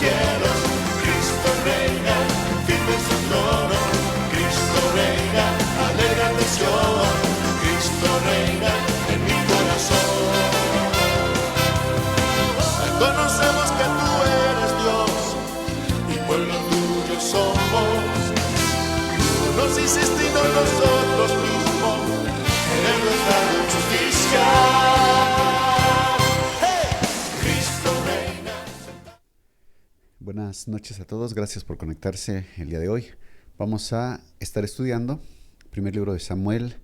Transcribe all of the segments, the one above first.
cielos. Cristo reina, firme en su trono. Cristo reina, alégrate Sion. Cristo reina en mi corazón. Conocemos que tú eres Dios y pueblo tuyo somos. Tú nos hiciste y no nosotros mismos, en el verdad de justicia. Buenas noches a todos, gracias por conectarse el día de hoy. Vamos a estar estudiando primer libro de Samuel,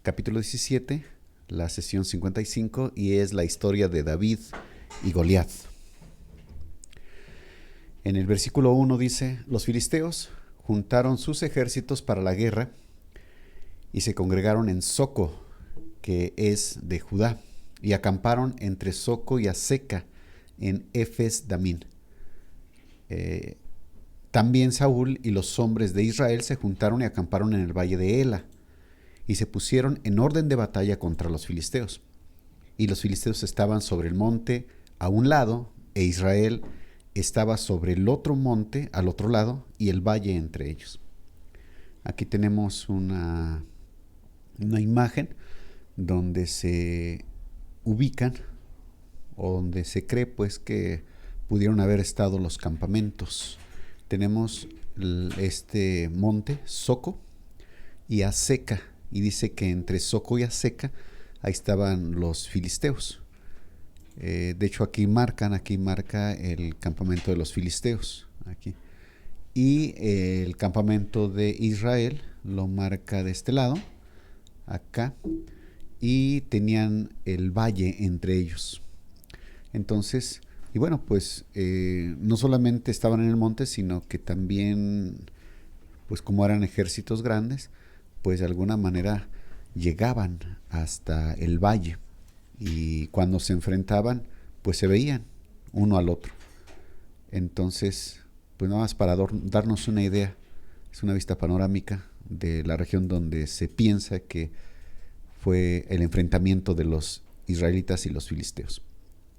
capítulo 17, la sesión 55, y es la historia de David y Goliat. En el versículo 1 dice: los filisteos juntaron sus ejércitos para la guerra y se congregaron en Soco, que es de Judá, y acamparon entre Soco y Azeca en Efes Damín. También Saúl y los hombres de Israel se juntaron y acamparon en el valle de Ela, y se pusieron en orden de batalla contra los filisteos. Y los filisteos estaban sobre el monte a un lado, e Israel estaba sobre el otro monte al otro lado, y el valle entre ellos. Aquí tenemos una imagen donde se ubican, o donde se cree pues que pudieron haber estado los campamentos. Tenemos este monte, Soco, y Azeca, y dice que entre Soco y Azeca ahí estaban los filisteos. De hecho aquí marca el campamento de los filisteos, aquí. Y el campamento de Israel lo marca de este lado, acá, y tenían el valle entre ellos. Entonces, y bueno, pues no solamente estaban en el monte, sino que también, pues como eran ejércitos grandes, pues de alguna manera llegaban hasta el valle, y cuando se enfrentaban, pues se veían uno al otro. Entonces, pues nada más para darnos una idea, es una vista panorámica de la región donde se piensa que fue el enfrentamiento de los israelitas y los filisteos.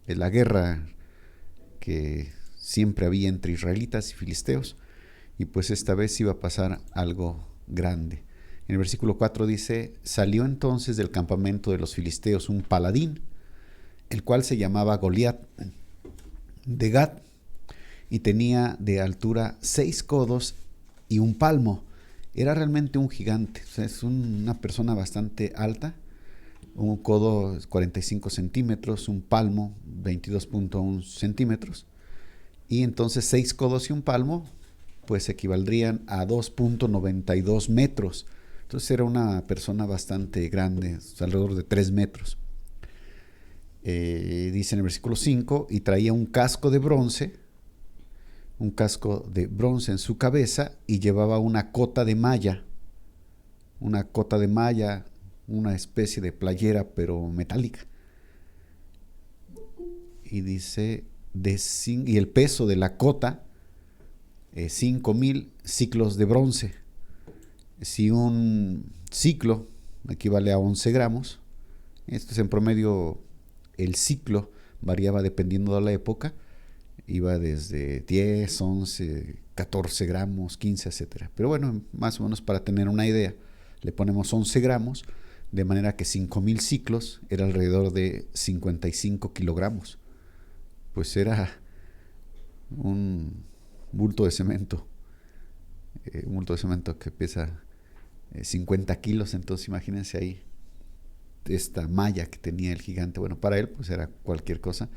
Es la guerra que siempre había entre israelitas y filisteos, y pues esta vez iba a pasar algo grande. En el versículo 4 dice: salió entonces del campamento de los filisteos un paladín, el cual se llamaba Goliat, de Gat, y tenía de altura 6 codos y un palmo. Era realmente un gigante, o sea, es una persona bastante alta. Un codo 45 centímetros, un palmo 22.1 centímetros, y entonces 6 codos y un palmo pues equivaldrían a 2.92 metros. Entonces era una persona bastante grande, alrededor de 3 metros. Dice en el versículo 5: y traía un casco de bronce en su cabeza, y llevaba una cota de malla, una especie de playera pero metálica. Y dice, y el peso de la cota, 5,000 ciclos de bronce. Si un ciclo equivale a 11 gramos, esto es en promedio, el ciclo variaba dependiendo de la época, iba desde 10, 11, 14 gramos, 15, etcétera. Pero bueno, más o menos para tener una idea, le ponemos 11 gramos, de manera que 5,000 ciclos era alrededor de 55 kilogramos. Pues era un bulto de cemento, que pesa 50 kilos. Entonces imagínense ahí esta malla que tenía el gigante. Bueno, para él pues era cualquier cosa,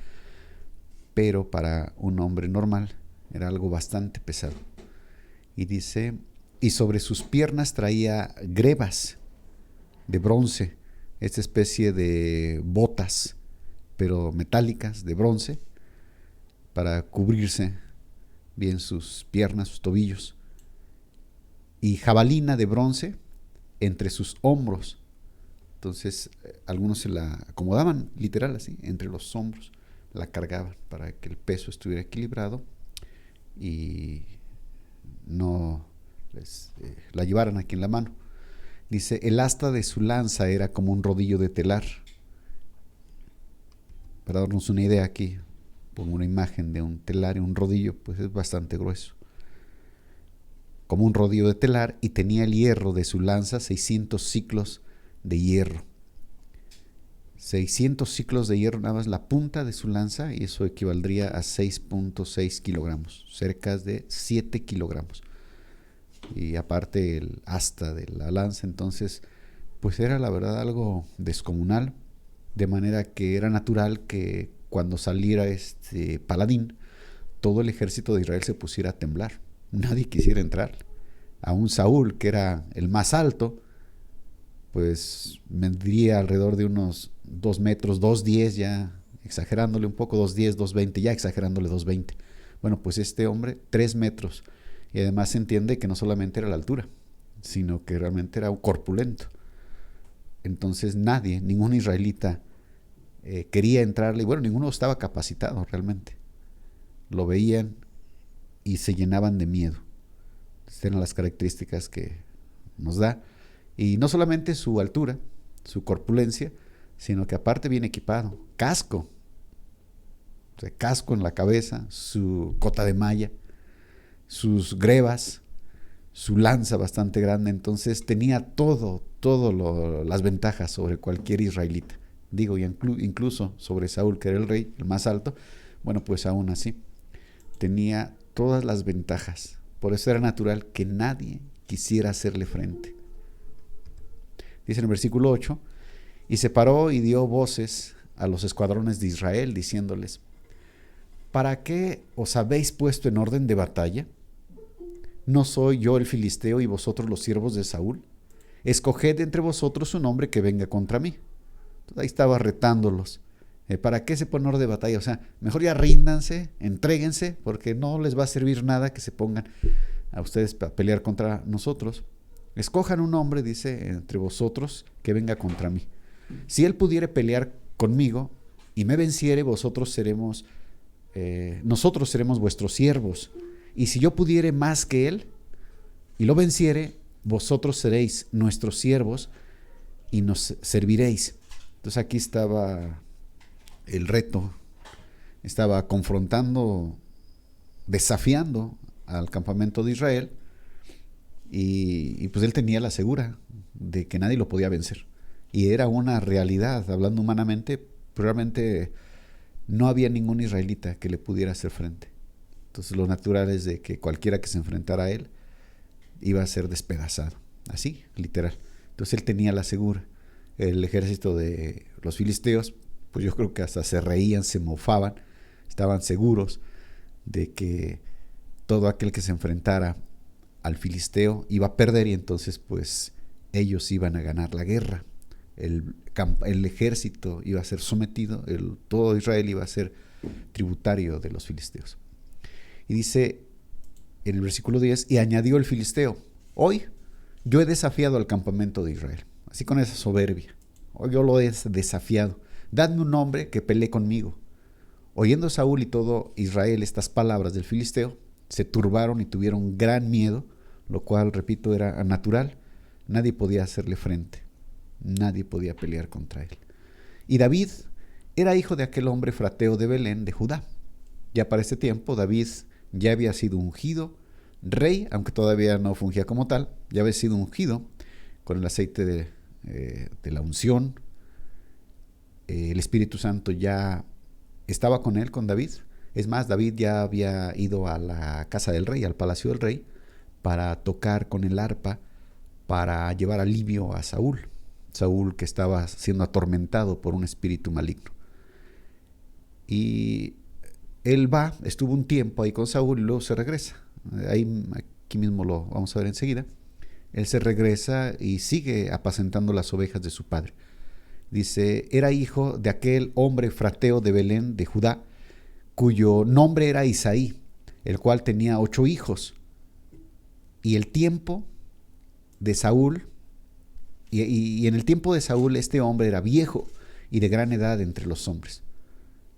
pero para un hombre normal era algo bastante pesado. Y dice, y sobre sus piernas traía grebas de bronce, esta especie de botas, pero metálicas, de bronce, para cubrirse bien sus piernas, sus tobillos, y jabalina de bronce entre sus hombros. Entonces algunos se la acomodaban literal así, entre los hombros, la cargaban para que el peso estuviera equilibrado y no la llevaran aquí en la mano. Dice, el asta de su lanza era como un rodillo de telar. Para darnos una idea aquí, pongo una imagen de un telar y un rodillo, pues es bastante grueso, como un rodillo de telar, y tenía el hierro de su lanza 600 ciclos de hierro. 600 ciclos de hierro, nada más la punta de su lanza, y eso equivaldría a 6.6 kilogramos, cerca de 7 kilogramos. Y aparte el asta de la lanza, entonces pues era la verdad algo descomunal, de manera que era natural que cuando saliera este paladín, todo el ejército de Israel se pusiera a temblar. Nadie quisiera entrar. Aún Saúl, que era el más alto, pues mediría alrededor de unos 2 metros, 2.10, ya exagerándole un poco, 2.10, 2.20, ya exagerándole 2.20. Bueno, pues este hombre, 3 metros. Y además se entiende que no solamente era la altura, sino que realmente era un corpulento. Entonces nadie, ningún israelita quería entrarle, y bueno, ninguno estaba capacitado realmente. Lo veían y se llenaban de miedo. Estas eran las características que nos da. Y no solamente su altura, su corpulencia, sino que aparte bien equipado. Casco. O sea, casco en la cabeza, su cota de malla, sus grebas, su lanza bastante grande. Entonces tenía las ventajas sobre cualquier israelita. Digo, y incluso sobre Saúl, que era el rey, el más alto. Bueno, pues aún así tenía todas las ventajas. Por eso era natural que nadie quisiera hacerle frente. Dice en el versículo 8, y se paró y dio voces a los escuadrones de Israel, diciéndoles: ¿para qué os habéis puesto en orden de batalla? ¿No soy yo el filisteo y vosotros los siervos de Saúl? Escoged entre vosotros un hombre que venga contra mí. Entonces, ahí estaba retándolos. ¿Para qué se ponen en orden de batalla? O sea, mejor ya ríndanse, entréguense, porque no les va a servir nada que se pongan a ustedes a pelear contra nosotros. Escojan un hombre, dice, entre vosotros que venga contra mí. Si él pudiere pelear conmigo y me venciere, nosotros seremos vuestros siervos. Y si yo pudiere más que él y lo venciere, vosotros seréis nuestros siervos y nos serviréis. Entonces aquí estaba el reto, estaba confrontando, desafiando al campamento de Israel, y pues él tenía la segura de que nadie lo podía vencer. Y era una realidad, hablando humanamente, realmente no había ningún israelita que le pudiera hacer frente. Entonces lo natural es de que cualquiera que se enfrentara a él iba a ser despedazado, así, literal. Entonces él tenía la segura. El ejército de los filisteos, pues yo creo que hasta se reían, se mofaban, estaban seguros de que todo aquel que se enfrentara al filisteo iba a perder, y entonces pues ellos iban a ganar la guerra. El ejército iba a ser sometido, todo Israel iba a ser tributario de los filisteos. Y dice en el versículo 10, y añadió el filisteo: hoy yo he desafiado al campamento de Israel. Así con esa soberbia. Hoy yo lo he desafiado. Dadme un hombre que pelee conmigo. Oyendo Saúl y todo Israel estas palabras del filisteo, se turbaron y tuvieron gran miedo, lo cual, repito, era natural. Nadie podía hacerle frente. Nadie podía pelear contra él. Y David era hijo de aquel hombre frateo de Belén, de Judá. Ya para este tiempo David ya había sido ungido rey, aunque todavía no fungía como tal. Ya había sido ungido con el aceite de la unción. El Espíritu Santo ya estaba con él, con David. Es más, David ya había ido a la casa del rey, al palacio del rey, para tocar con el arpa, para llevar alivio a Saúl. Saúl, que estaba siendo atormentado por un espíritu maligno. Y él estuvo un tiempo ahí con Saúl y luego se regresa. Aquí mismo lo vamos a ver enseguida. Él se regresa y sigue apacentando las ovejas de su padre. Dice, era hijo de aquel hombre frateo de Belén, de Judá, cuyo nombre era Isaí, el cual tenía 8 hijos. Y el tiempo de Saúl, y en el tiempo de Saúl este hombre era viejo y de gran edad entre los hombres.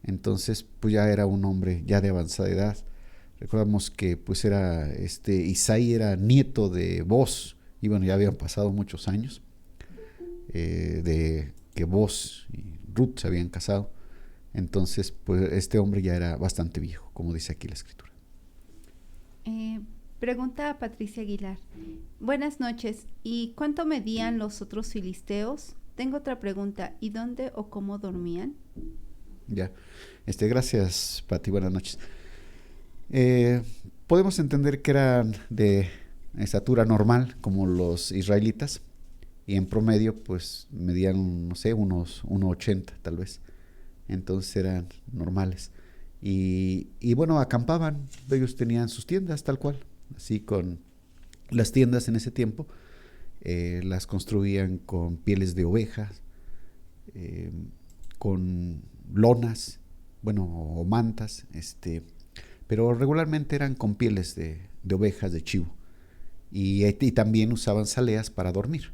Entonces pues ya era un hombre ya de avanzada edad. Recordamos que pues Isaí era nieto de Booz, y bueno, ya habían pasado muchos años de que Booz y Ruth se habían casado. Entonces, pues este hombre ya era bastante viejo, como dice aquí la escritura. Pregunta a Patricia Aguilar. Buenas noches. ¿Y cuánto medían los otros filisteos? Tengo otra pregunta. ¿Y dónde o cómo dormían? Ya. Gracias, Pati. Buenas noches. Podemos entender que eran de estatura normal, como los israelitas, y en promedio, pues medían, no sé, unos 1,80 tal vez. Entonces eran normales. Y bueno, acampaban. Ellos tenían sus tiendas tal cual. Así con las tiendas en ese tiempo, las construían con pieles de ovejas, con lonas, bueno, o mantas, pero regularmente eran con pieles de ovejas, de chivo. Y también usaban saleas para dormir.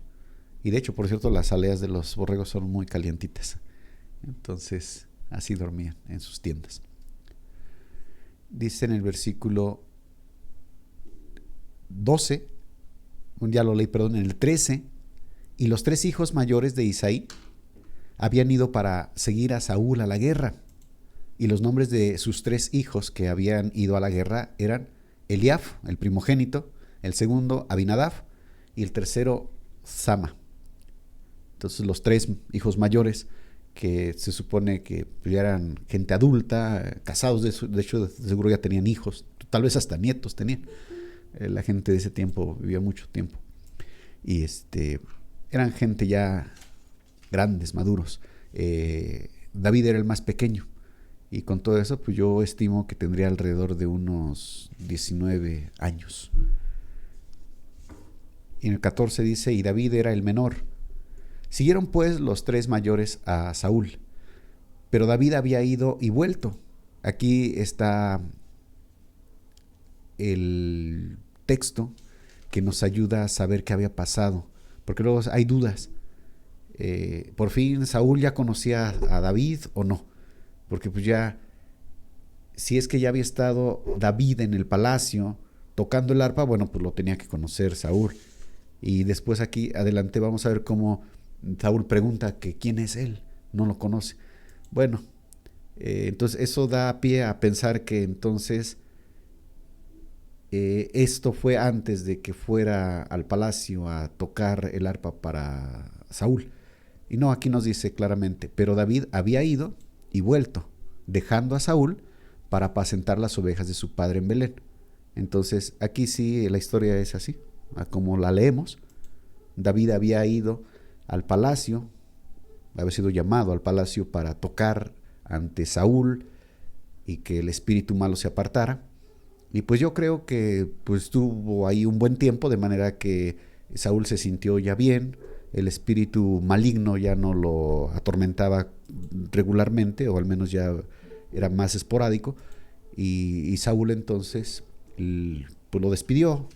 Y de hecho, por cierto, las saleas de los borregos son muy calientitas. Entonces, así dormían en sus tiendas. Dice en el versículo 12, ya lo leí, perdón, en el 13, y los 3 hijos mayores de Isaí habían ido para seguir a Saúl a la guerra. Y los nombres de sus 3 hijos que habían ido a la guerra eran Eliab, el primogénito, el segundo Abinadab y el tercero Sama. Entonces los 3 hijos mayores, que se supone que ya eran gente adulta, casados, de hecho seguro ya tenían hijos, tal vez hasta nietos tenían. La gente de ese tiempo vivía mucho tiempo. Y eran gente ya grandes, maduros. David era el más pequeño. Y con todo eso, pues yo estimo que tendría alrededor de unos 19 años. Y en el 14 dice, y David era el menor. Siguieron pues los 3 mayores a Saúl, pero David había ido y vuelto. Aquí está el texto que nos ayuda a saber qué había pasado, porque luego hay dudas. Por fin Saúl ya conocía a David o no, porque pues ya, si es que ya había estado David en el palacio tocando el arpa, bueno, pues lo tenía que conocer Saúl. Y después aquí adelante vamos a ver cómo Saúl pregunta que quién es él, no lo conoce. Bueno, entonces eso da pie a pensar que entonces esto fue antes de que fuera al palacio a tocar el arpa para Saúl. Y no, aquí nos dice claramente, pero David había ido y vuelto, dejando a Saúl para apacentar las ovejas de su padre en Belén. Entonces aquí sí la historia es así, como la leemos. David había ido al palacio, había sido llamado al palacio para tocar ante Saúl y que el espíritu malo se apartara. Y pues yo creo que pues tuvo ahí un buen tiempo, de manera que Saúl se sintió ya bien, el espíritu maligno ya no lo atormentaba regularmente, o al menos ya era más esporádico, y Saúl entonces pues lo despidió.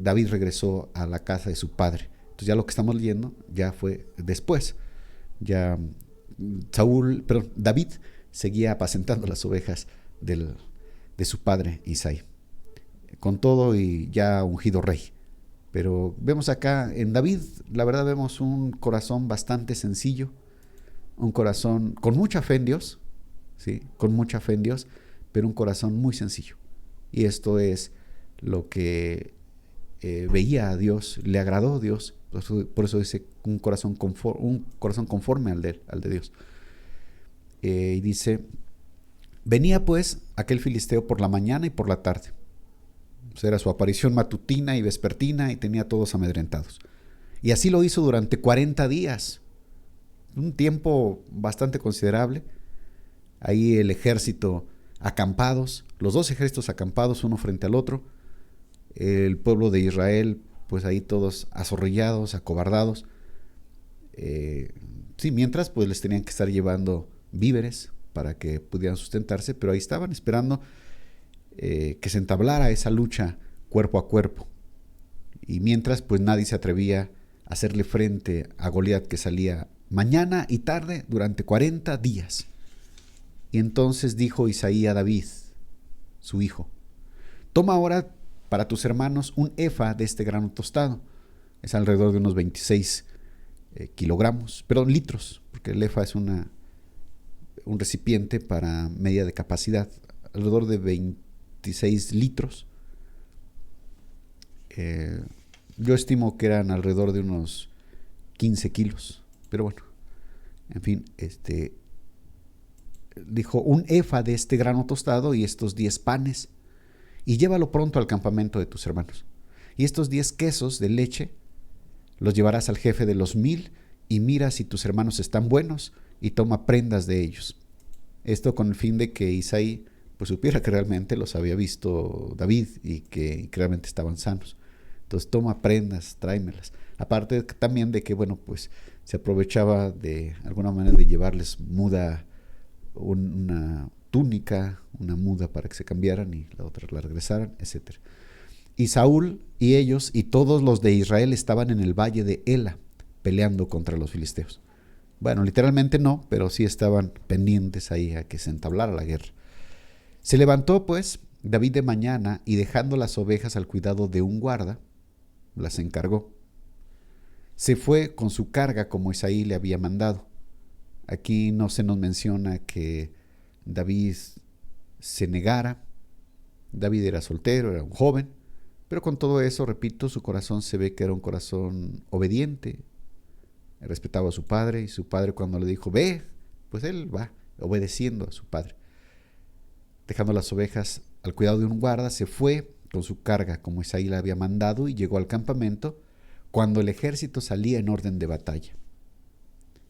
David regresó a la casa de su padre. Entonces ya lo que estamos leyendo ya fue después. Ya David seguía apacentando las ovejas de su padre Isaí, con todo y ya ungido rey. Pero vemos acá en David, la verdad vemos un corazón bastante sencillo, un corazón con mucha fe en Dios, ¿sí? Con mucha fe en Dios, pero un corazón muy sencillo. Y esto es lo que veía a Dios, le agradó a Dios. Por eso dice un corazón conforme al de Dios. Y dice, venía pues aquel filisteo por la mañana y por la tarde. O sea, era su aparición matutina y vespertina, y tenía a todos amedrentados. Y así lo hizo durante 40 días. Un tiempo bastante considerable. Ahí el ejército acampados, los 2 ejércitos acampados uno frente al otro. El pueblo de Israel, pues ahí todos azorrillados, acobardados. Sí, mientras pues les tenían que estar llevando víveres para que pudieran sustentarse, pero ahí estaban esperando que se entablara esa lucha cuerpo a cuerpo. Y mientras pues nadie se atrevía a hacerle frente a Goliat, que salía mañana y tarde durante 40 días. Y entonces dijo Isaí a David, su hijo, toma ahora para tus hermanos un efa de este grano tostado. Es alrededor de unos 26 litros, porque el efa es un recipiente para medida de capacidad, alrededor de 26 litros. Yo estimo que eran alrededor de unos 15 kilos, pero bueno, en fin, dijo: un efa de este grano tostado y estos 10 panes, y llévalo pronto al campamento de tus hermanos. Y estos 10 quesos de leche los llevarás al jefe de los 1000, y mira si tus hermanos están buenos, y toma prendas de ellos. Esto con el fin de que Isaí pues supiera que realmente los había visto David y que realmente estaban sanos. Entonces toma prendas, tráemelas. Aparte también de que, bueno, pues se aprovechaba de alguna manera de llevarles una túnica, una muda para que se cambiaran y la otra la regresaran, etc. Y Saúl y ellos y todos los de Israel estaban en el valle de Ela peleando contra los filisteos. Bueno, literalmente no, pero sí estaban pendientes ahí a que se entablara la guerra. Se levantó pues David de mañana y, dejando las ovejas al cuidado de un guarda, las encargó. Se fue con su carga como Isaí le había mandado. Aquí no se nos menciona que David se negara. David era soltero, era un joven, pero con todo eso, repito, su corazón se ve que era un corazón obediente. Respetaba a su padre, y su padre, cuando le dijo ve, pues él va obedeciendo a su padre. Dejando las ovejas al cuidado de un guarda, se fue con su carga como Isaí le había mandado, y llegó al campamento cuando el ejército salía en orden de batalla.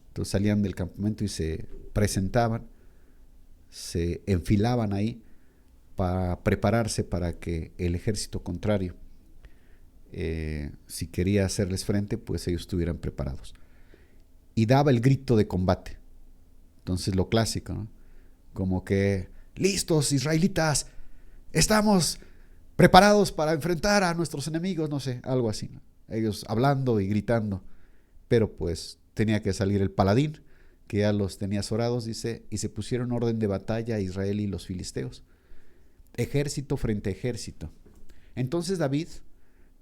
Entonces salían del campamento y se presentaban, se enfilaban ahí para prepararse para que el ejército contrario, si quería hacerles frente, pues ellos estuvieran preparados. Y daba el grito de combate. Entonces lo clásico, ¿no? Como que: listos, israelitas, estamos preparados para enfrentar a nuestros enemigos, no sé, algo así, ¿no? Ellos hablando y gritando, pero pues tenía que salir el paladín, que ya los tenía azorados, dice: y se pusieron en orden de batalla Israel y los filisteos, ejército frente a ejército. Entonces David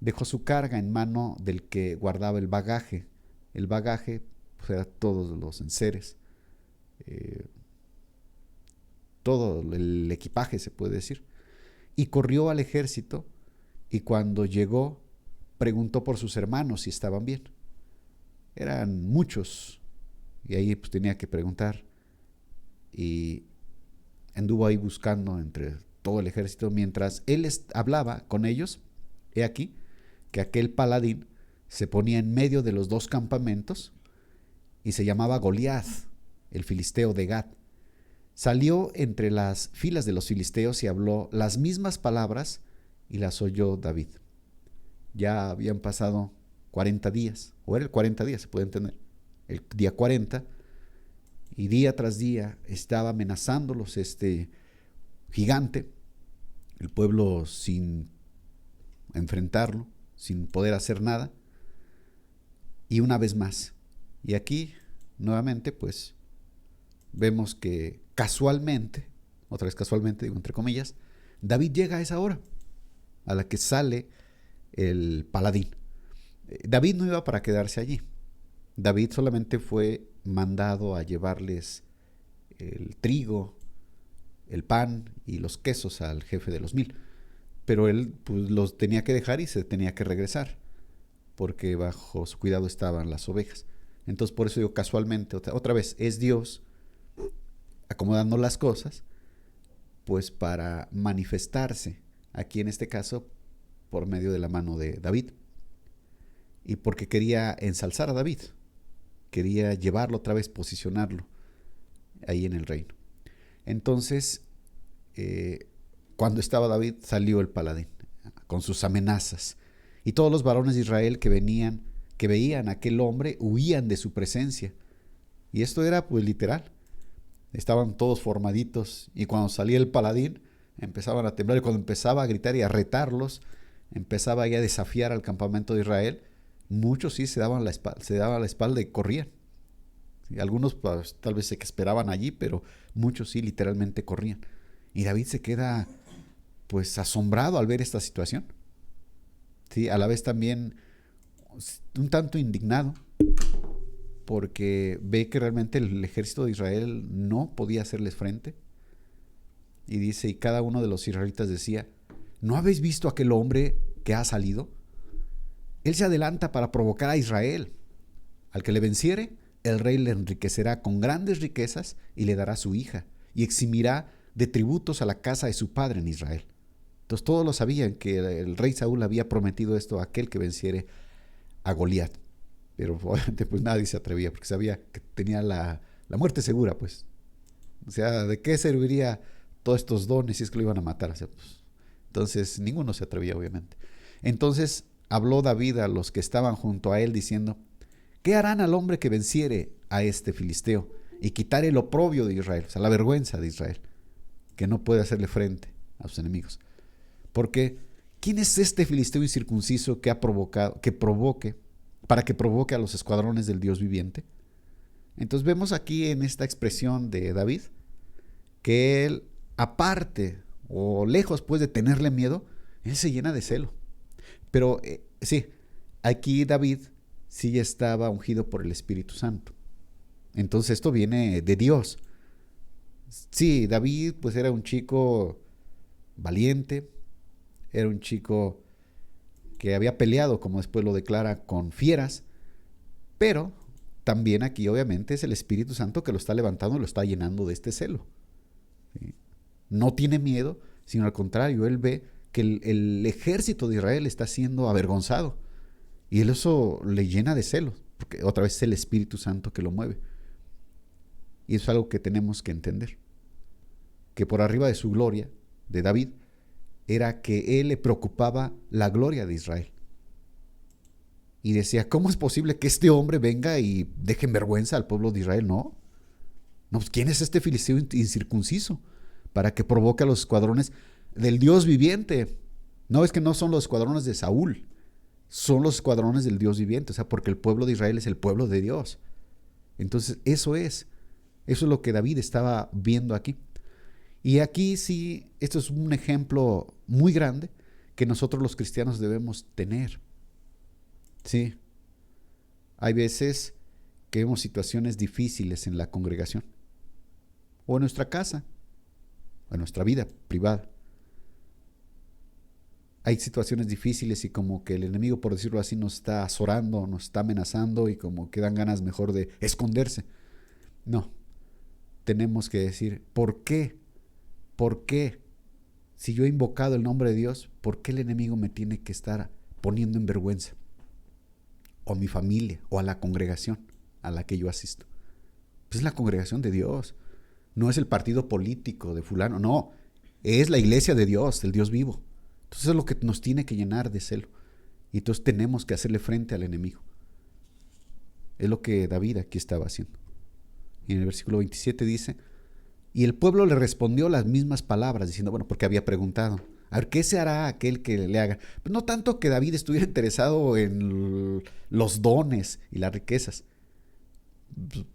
dejó su carga en mano del que guardaba el bagaje. El bagaje pues era todos los enseres, todo el equipaje, se puede decir, y corrió al ejército, y cuando llegó preguntó por sus hermanos si estaban bien. Eran muchos, y ahí pues tenía que preguntar, y anduvo ahí buscando entre todo el ejército. Mientras él hablaba con ellos, he aquí que aquel paladín se ponía en medio de los dos campamentos, y se llamaba Goliat, el filisteo de Gat. Salió entre las filas de los filisteos y habló las mismas palabras, y las oyó David. Ya habían pasado 40 días, o era el 40 días, se puede entender, el día 40, y día tras día estaba amenazándolos este gigante, el pueblo sin enfrentarlo, sin poder hacer nada. Y una vez más, y aquí nuevamente pues vemos que casualmente, otra vez casualmente, digo entre comillas, David llega a esa hora a la que sale el paladín. David no iba para quedarse allí. David solamente fue mandado a llevarles el trigo, el pan y los quesos al jefe de los 1000. Pero él pues los tenía que dejar y se tenía que regresar, porque bajo su cuidado estaban las ovejas. Entonces por eso digo casualmente, otra vez, es Dios acomodando las cosas pues para manifestarse, aquí en este caso por medio de la mano de David, y porque quería ensalzar a David, quería llevarlo otra vez, posicionarlo ahí en el reino. Entonces cuando estaba David, salió el paladín con sus amenazas, y todos los varones de Israel que veían a aquel hombre huían de su presencia. Y esto era pues literal. Estaban todos formaditos, y cuando salía el paladín empezaban a temblar, y cuando empezaba a gritar y a retarlos, empezaba ya a desafiar al campamento de Israel, muchos sí se daban la espalda y corrían. Y algunos pues, tal vez se esperaban allí, pero muchos sí literalmente corrían. Y David se queda pues asombrado al ver esta situación. Sí, a la vez también un tanto indignado, porque ve que realmente el ejército de Israel no podía hacerles frente. Y dice, y cada uno de los israelitas decía, ¿no habéis visto aquel hombre que ha salido? Él se adelanta para provocar a Israel. Al que le venciere, el rey le enriquecerá con grandes riquezas y le dará su hija, y eximirá de tributos a la casa de su padre en Israel. Entonces todos lo sabían que el rey Saúl había prometido esto a aquel que venciere a Goliat. Pero obviamente pues nadie se atrevía porque sabía que tenía la muerte segura, pues. O sea, ¿de qué serviría todos estos dones si es que lo iban a matar? O sea, pues, entonces ninguno se atrevía, obviamente. Entonces habló David a los que estaban junto a él diciendo, ¿qué harán al hombre que venciere a este filisteo y quitare el oprobio de Israel? O sea, la vergüenza de Israel, que no puede hacerle frente a sus enemigos. Porque, ¿quién es este filisteo incircunciso que ha provocado, para que provoque a los escuadrones del Dios viviente? Entonces vemos aquí en esta expresión de David que él, aparte o lejos pues de tenerle miedo, él se llena de celo. Pero sí, aquí David sí estaba ungido por el Espíritu Santo. Entonces esto viene de Dios. Sí, David pues era un chico valiente, era un chico que había peleado, como después lo declara, con fieras, pero también aquí obviamente es el Espíritu Santo que lo está levantando, lo está llenando de este celo. ¿Sí? No tiene miedo, sino al contrario, él ve que el ejército de Israel está siendo avergonzado y eso le llena de celo, porque otra vez es el Espíritu Santo que lo mueve. Y eso es algo que tenemos que entender, que por arriba de su gloria, de David, era que él le preocupaba la gloria de Israel. Y decía, ¿cómo es posible que este hombre venga y deje en vergüenza al pueblo de Israel? No, pues ¿quién es este filisteo incircunciso para que provoque a los escuadrones del Dios viviente? No, es que no son los escuadrones de Saúl, son los escuadrones del Dios viviente, o sea, porque el pueblo de Israel es el pueblo de Dios. Entonces, eso es lo que David estaba viendo aquí. Y aquí sí, esto es un ejemplo muy grande que nosotros los cristianos debemos tener. Sí, hay veces que vemos situaciones difíciles en la congregación, o en nuestra casa, o en nuestra vida privada. Hay situaciones difíciles y como que el enemigo, por decirlo así, nos está azorando, nos está amenazando y como que dan ganas mejor de esconderse. No, tenemos que decir, ¿por qué? ¿Por qué? Si yo he invocado el nombre de Dios, ¿por qué el enemigo me tiene que estar poniendo en vergüenza? O a mi familia, o a la congregación a la que yo asisto. Pues es la congregación de Dios. No es el partido político de fulano, no. Es la iglesia de Dios, del Dios vivo. Entonces es lo que nos tiene que llenar de celo. Y entonces tenemos que hacerle frente al enemigo. Es lo que David aquí estaba haciendo. Y en el versículo 27 dice, y el pueblo le respondió las mismas palabras, diciendo, bueno, porque había preguntado, a ver, ¿qué se hará aquel que le haga? Pues no tanto que David estuviera interesado en los dones y las riquezas.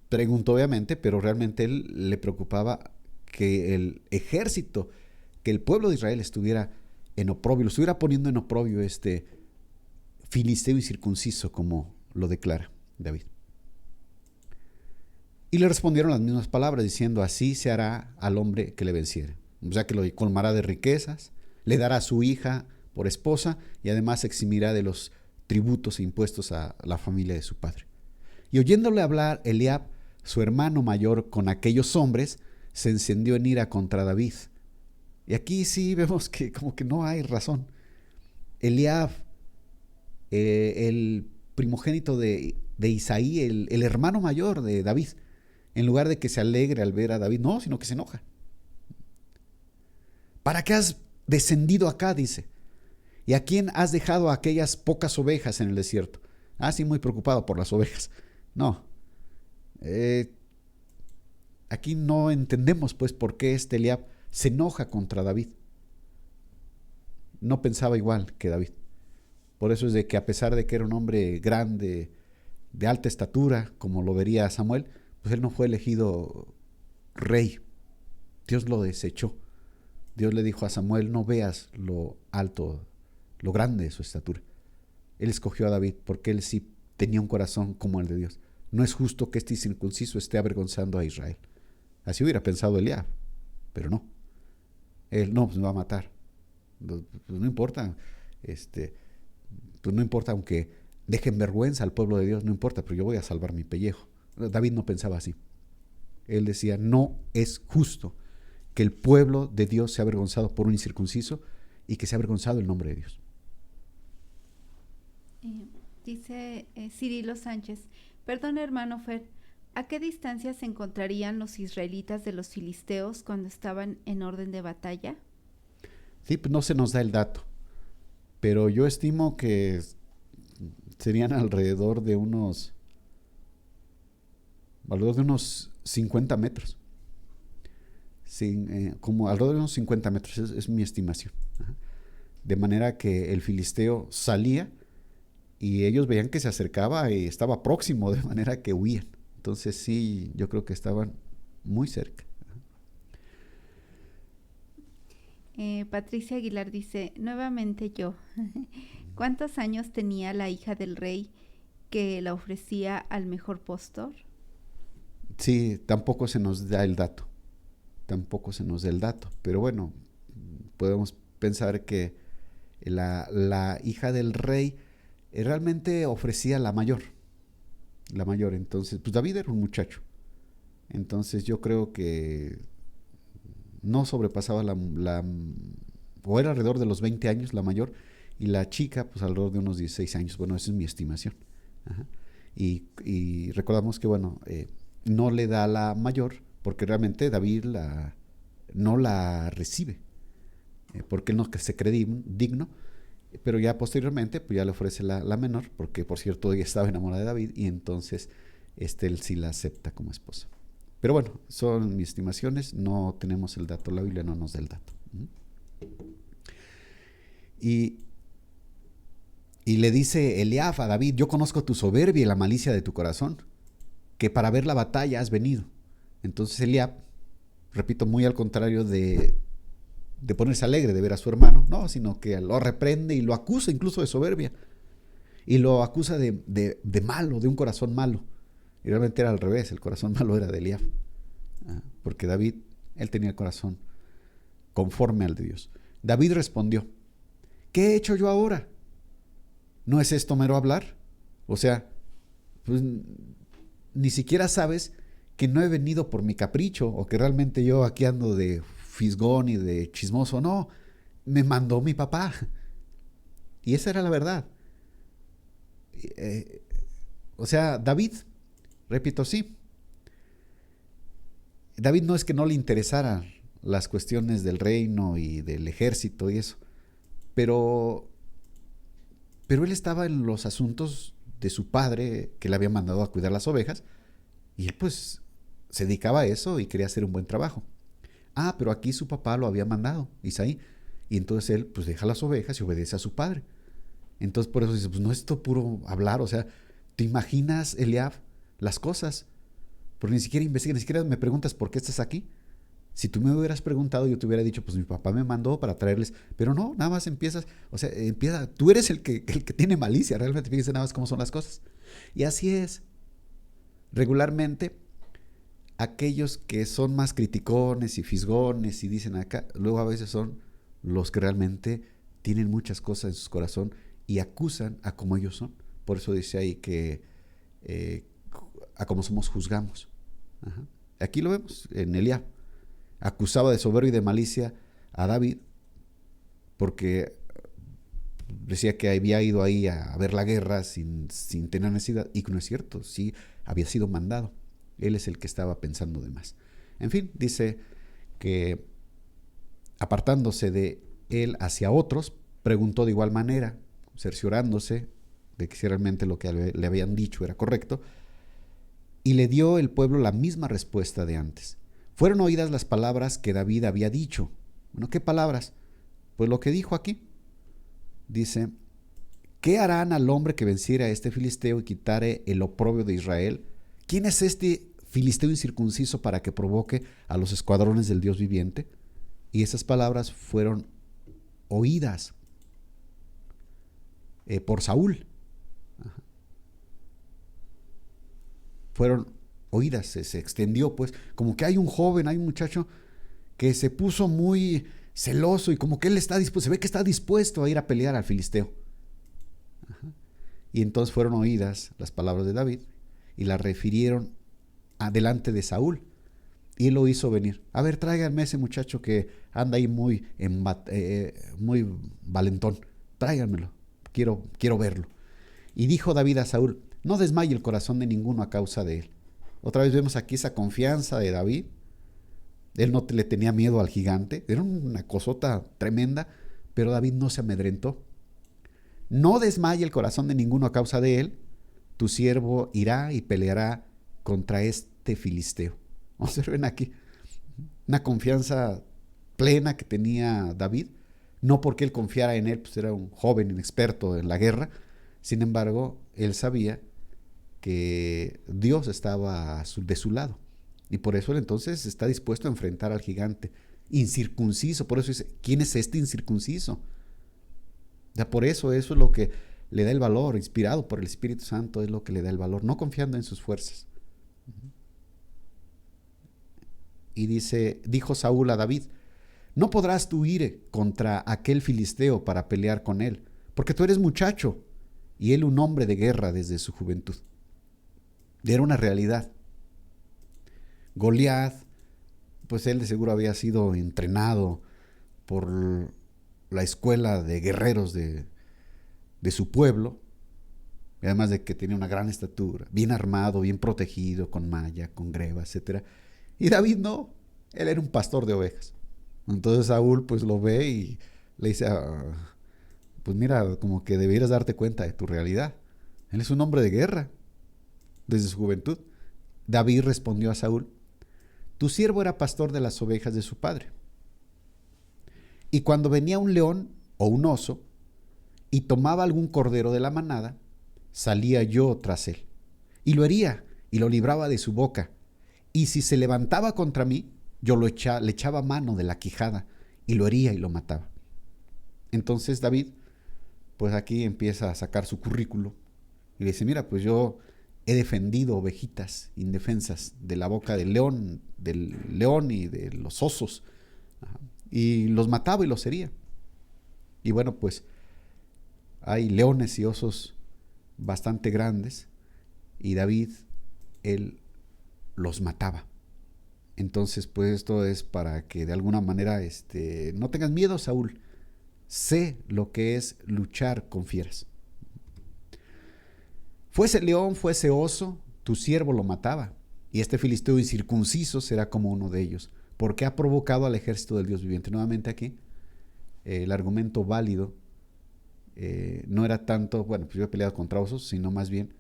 Preguntó obviamente, pero realmente él le preocupaba que el ejército, que el pueblo de Israel estuviera en oprobio, lo estuviera poniendo en oprobio este filisteo incircunciso, como lo declara David. Y le respondieron las mismas palabras, diciendo, así se hará al hombre que le venciere. O sea, que lo colmará de riquezas, le dará a su hija por esposa y además eximirá de los tributos e impuestos a la familia de su padre. Y oyéndole hablar Eliab, su hermano mayor, con aquellos hombres, se encendió en ira contra David. Y aquí sí vemos que como que no hay razón. Eliab, el primogénito de Isaí, el hermano mayor de David, en lugar de que se alegre al ver a David, no, sino que se enoja. ¿Para qué has descendido acá? Dice. ¿Y a quién has dejado aquellas pocas ovejas en el desierto? Ah, sí, muy preocupado por las ovejas. No. Aquí no entendemos pues por qué este Eliab se enoja contra David. No pensaba igual que David. Por eso es de que a pesar de que era un hombre grande, de alta estatura, como lo vería Samuel, pues él no fue elegido rey. Dios lo desechó. Dios le dijo a Samuel, no veas lo alto, lo grande de su estatura. Él escogió a David porque él sí tenía un corazón como el de Dios. no es justo que este incircunciso esté avergonzando a Israel. Así hubiera pensado Eliab, pero no. Él no, pues me va a matar. Pues no importa, pues no importa aunque dejen vergüenza al pueblo de Dios, no importa, pero yo voy a salvar mi pellejo. David no pensaba así. Él decía, no es justo que el pueblo de Dios sea avergonzado por un incircunciso y que sea avergonzado el nombre de Dios. Dice Cirilo Sánchez, perdón hermano Fer, ¿a qué distancia se encontrarían los israelitas de los filisteos cuando estaban en orden de batalla? Sí, pues no se nos da el dato, pero yo estimo que serían alrededor de unos 50 metros. Como alrededor de unos 50 metros, es mi estimación. Ajá. De manera que el filisteo salía y ellos veían que se acercaba y estaba próximo, de manera que huían. Entonces sí, yo creo que estaban muy cerca. Patricia Aguilar dice, nuevamente yo, ¿cuántos años tenía la hija del rey que la ofrecía al mejor postor? Sí, tampoco se nos da el dato, pero bueno, podemos pensar que la hija del rey realmente ofrecía la mayor, entonces, pues David era un muchacho, entonces yo creo que no sobrepasaba o era alrededor de los 20 años la mayor, y la chica pues alrededor de unos 16 años, bueno, esa es mi estimación. Ajá. Y recordamos que bueno, no le da la mayor, porque realmente David no la recibe, porque él no se cree digno, pero ya posteriormente pues ya le ofrece la menor, porque por cierto ella estaba enamorada de David, y entonces él sí la acepta como esposa. Pero bueno, son mis estimaciones, no tenemos el dato, la Biblia no nos da el dato. Y le dice Eliab a David, yo conozco tu soberbia y la malicia de tu corazón, que para ver la batalla has venido. Entonces Eliab, repito, muy al contrario de ponerse alegre de ver a su hermano, no, sino que lo reprende y lo acusa incluso de soberbia. Y lo acusa de malo, de un corazón malo. Y realmente era al revés, el corazón malo era de Eliab. Porque David, él tenía el corazón conforme al de Dios. David respondió, ¿qué he hecho yo ahora? ¿No es esto mero hablar? O sea, pues ni siquiera sabes que no he venido por mi capricho o que realmente yo aquí ando de fisgón y de chismoso. No, me mandó mi papá. Y esa era la verdad. O sea, David, repito, sí. David no es que no le interesaran las cuestiones del reino y del ejército y eso, pero él estaba en los asuntos de su padre, que le había mandado a cuidar las ovejas, y él pues se dedicaba a eso y quería hacer un buen trabajo. Pero aquí su papá lo había mandado, Isaí, y entonces él pues deja las ovejas y obedece a su padre. Entonces por eso dice, pues no es esto puro hablar, o sea, ¿te imaginas, Eliab, las cosas? Porque ni siquiera investigas, ni siquiera me preguntas por qué estás aquí. Si tú me hubieras preguntado, yo te hubiera dicho, pues mi papá me mandó para traerles, pero no, nada más empiezas, o sea, tú eres el que tiene malicia, realmente, fíjense nada más cómo son las cosas. Y así es. Regularmente, aquellos que son más criticones y fisgones y dicen acá, luego a veces son los que realmente tienen muchas cosas en su corazón y acusan a como ellos son. Por eso dice ahí que a como somos juzgamos. Ajá. Aquí lo vemos en Eliab. Acusaba de soberbia y de malicia a David porque decía que había ido ahí a ver la guerra sin tener necesidad, y no es cierto, sí había sido mandado. Él es el que estaba pensando de más. En fin, dice que apartándose de él hacia otros, preguntó de igual manera, cerciorándose de que si realmente lo que le habían dicho era correcto, y le dio el pueblo la misma respuesta de antes. Fueron oídas las palabras que David había dicho. Bueno, ¿qué palabras? Pues lo que dijo aquí. Dice, ¿qué harán al hombre que venciere a este filisteo y quitare el oprobio de Israel? ¿Quién es este filisteo incircunciso para que provoque a los escuadrones del Dios viviente? Y esas palabras fueron oídas por Saúl. Ajá. fueron oídas, se extendió, pues, como que hay un joven, hay un muchacho que se puso muy celoso y como que él está dispuesto, se ve que está dispuesto a ir a pelear al filisteo. Ajá. Y entonces fueron oídas las palabras de David y las refirieron delante de Saúl. Y él lo hizo venir. A ver, tráiganme a ese muchacho que anda ahí muy valentón. Tráiganmelo, quiero verlo. Y dijo David a Saúl, no desmaye el corazón de ninguno a causa de él. Otra vez vemos aquí esa confianza de David. Él no le tenía miedo al gigante, era una cosota tremenda, pero David no se amedrentó. No desmaye el corazón de ninguno a causa de él, tu siervo irá y peleará contra este filisteo. Observen aquí, una confianza plena que tenía David, no porque él confiara en él, pues era un joven inexperto en la guerra, sin embargo, él sabía que Dios estaba de su lado. Y por eso él entonces está dispuesto a enfrentar al gigante incircunciso. Por eso dice, ¿quién es este incircunciso? Ya por eso es lo que le da el valor, inspirado por el Espíritu Santo, es lo que le da el valor, no confiando en sus fuerzas. Y dijo Saúl a David, no podrás tú ir contra aquel filisteo para pelear con él, porque tú eres muchacho y él un hombre de guerra desde su juventud. Era una realidad. Goliat, pues él de seguro había sido entrenado por la escuela de guerreros de su pueblo, además de que tenía una gran estatura, bien armado, bien protegido, con malla, con greva, etc. Y David no, él era un pastor de ovejas. Entonces Saúl pues lo ve y le dice, pues mira, como que debieras darte cuenta de tu realidad. Él es un hombre de guerra desde su juventud. David respondió a Saúl, tu siervo era pastor de las ovejas de su padre. Y cuando venía un león o un oso y tomaba algún cordero de la manada, salía yo tras él y lo hería y lo libraba de su boca. Y si se levantaba contra mí, yo le echaba mano de la quijada y lo hería y lo mataba. Entonces David, pues aquí empieza a sacar su currículo y le dice, mira, pues yo he defendido ovejitas indefensas de la boca del león y de los osos. Y los mataba y los hería. Y bueno, pues hay leones y osos bastante grandes y David, él los mataba. Entonces, pues esto es para que de alguna manera no tengas miedo, Saúl. Sé lo que es luchar con fieras. Fuese león, fuese oso, tu siervo lo mataba. Y este filisteo incircunciso será como uno de ellos, porque ha provocado al ejército del Dios viviente. Nuevamente aquí, el argumento válido no era tanto, bueno, pues yo he peleado contra osos, sino más bien,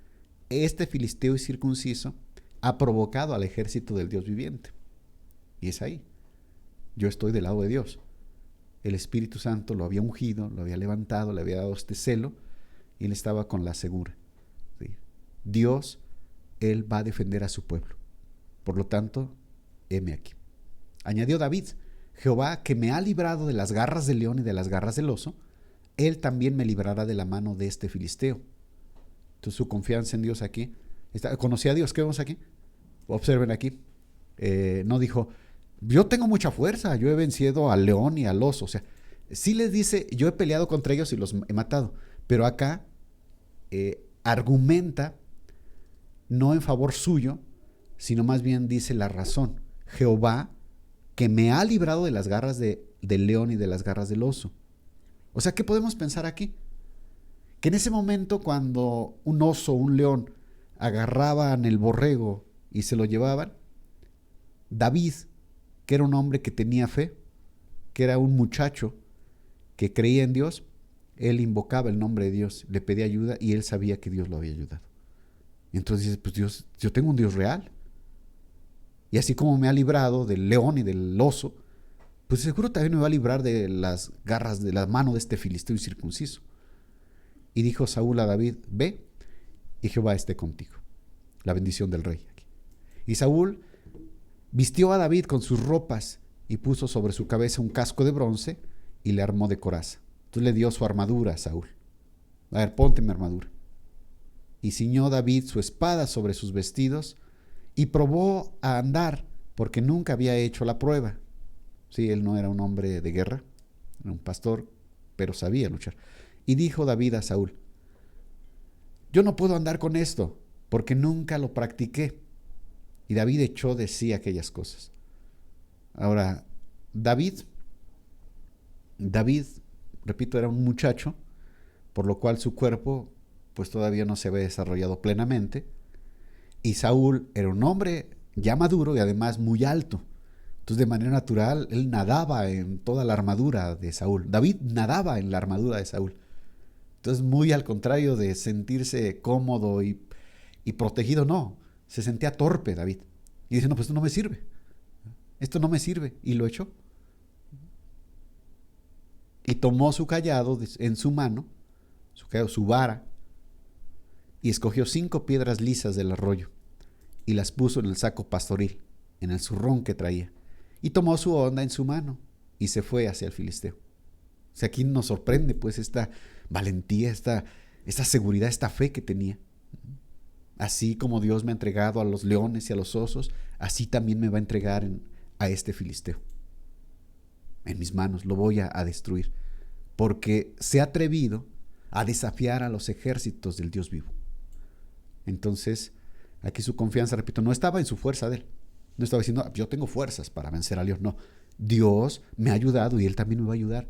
este filisteo incircunciso ha provocado al ejército del Dios viviente. Y es ahí. Yo estoy del lado de Dios. El Espíritu Santo lo había ungido, lo había levantado, le había dado este celo, y él estaba con la segura. ¿Sí? Dios, él va a defender a su pueblo. Por lo tanto, heme aquí. Añadió David, Jehová, que me ha librado de las garras del león y de las garras del oso, él también me librará de la mano de este filisteo. Entonces su confianza en Dios aquí, conocía a Dios. ¿Qué vemos aquí? Observen aquí. No dijo, yo tengo mucha fuerza, yo he vencido al león y al oso. O sea, sí les dice, yo he peleado contra ellos y los he matado. Pero acá argumenta no en favor suyo, sino más bien dice la razón. Jehová, que me ha librado de las garras del león y de las garras del oso. O sea, ¿qué podemos pensar aquí? Que en ese momento cuando un oso o un león agarraban el borrego y se lo llevaban, David, que era un hombre que tenía fe, que era un muchacho que creía en Dios, él invocaba el nombre de Dios, le pedía ayuda y él sabía que Dios lo había ayudado. Entonces dice, pues Dios, yo tengo un Dios real. Y así como me ha librado del león y del oso, pues seguro también me va a librar de las garras, de la mano de este filisteo incircunciso. Y dijo Saúl a David, ve, y Jehová esté contigo. La bendición del rey. Y Saúl vistió a David con sus ropas y puso sobre su cabeza un casco de bronce y le armó de coraza. Entonces le dio su armadura a Saúl. A ver, ponte mi armadura. Y ciñó David su espada sobre sus vestidos, y probó a andar porque nunca había hecho la prueba. Sí, él no era un hombre de guerra, era un pastor, pero sabía luchar. Y dijo David a Saúl: yo no puedo andar con esto porque nunca lo practiqué. Y David echó de sí aquellas cosas. Ahora, David, repito, era un muchacho, por lo cual su cuerpo pues todavía no se había desarrollado plenamente. Y Saúl era un hombre ya maduro y además muy alto. Entonces, de manera natural, él nadaba en toda la armadura de Saúl. David nadaba en la armadura de Saúl. Entonces, muy al contrario de sentirse cómodo y protegido, no. Se sentía torpe David. Y dice: no, pues esto no me sirve. Esto no me sirve. Y lo echó. Y tomó su cayado en su mano, su vara, y escogió 5 piedras lisas del arroyo, y las puso en el saco pastoril, en el zurrón que traía, y tomó su honda en su mano, y se fue hacia el filisteo. O sea, aquí nos sorprende pues esta valentía, esta seguridad, esta fe que tenía. Así como Dios me ha entregado a los leones y a los osos, así también me va a entregar a este filisteo. En mis manos lo voy a destruir, porque se ha atrevido a desafiar a los ejércitos del Dios vivo. Entonces, aquí su confianza, repito, no estaba en su fuerza de él. No estaba diciendo: yo tengo fuerzas para vencer a Dios. No, Dios me ha ayudado y él también me va a ayudar.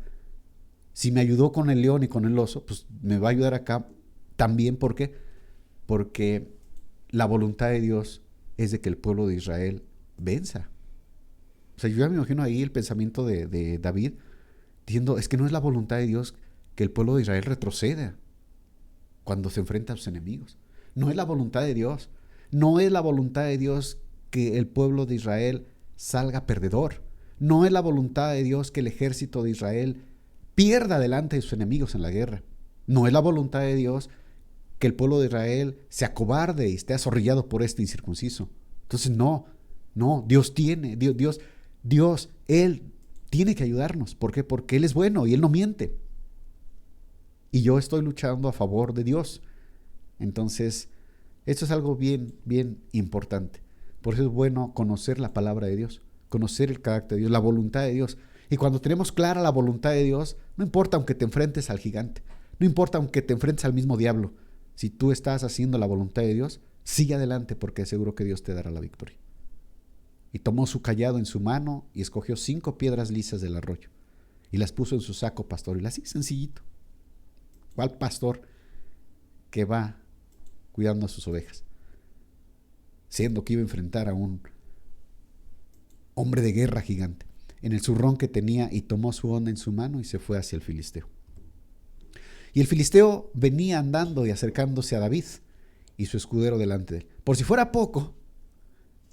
Si me ayudó con el león y con el oso, pues me va a ayudar acá también. ¿Por qué? Porque la voluntad de Dios es de que el pueblo de Israel venza. O sea, yo ya me imagino ahí el pensamiento de David diciendo: es que no es la voluntad de Dios que el pueblo de Israel retroceda cuando se enfrenta a sus enemigos. No es la voluntad de Dios. No es la voluntad de Dios que el pueblo de Israel salga perdedor. No es la voluntad de Dios que el ejército de Israel pierda delante de sus enemigos en la guerra. No es la voluntad de Dios que el pueblo de Israel se acobarde y esté azorrillado por este incircunciso. Entonces no, Dios, Él tiene que ayudarnos. ¿Por qué? Porque Él es bueno y Él no miente. Y yo estoy luchando a favor de Dios. Entonces, esto es algo bien, bien importante. Por eso es bueno conocer la palabra de Dios, conocer el carácter de Dios, la voluntad de Dios. Y cuando tenemos clara la voluntad de Dios, no importa aunque te enfrentes al gigante, no importa aunque te enfrentes al mismo diablo, si tú estás haciendo la voluntad de Dios, sigue adelante porque seguro que Dios te dará la victoria. Y tomó su cayado en su mano y escogió 5 piedras lisas del arroyo y las puso en su saco pastoril, así sencillito. ¿Cuál pastor que va cuidando a sus ovejas? Siendo que iba a enfrentar a un hombre de guerra gigante, en el zurrón que tenía, y tomó su honda en su mano y se fue hacia el filisteo. Y el filisteo venía andando y acercándose a David y su escudero delante de él. Por si fuera poco,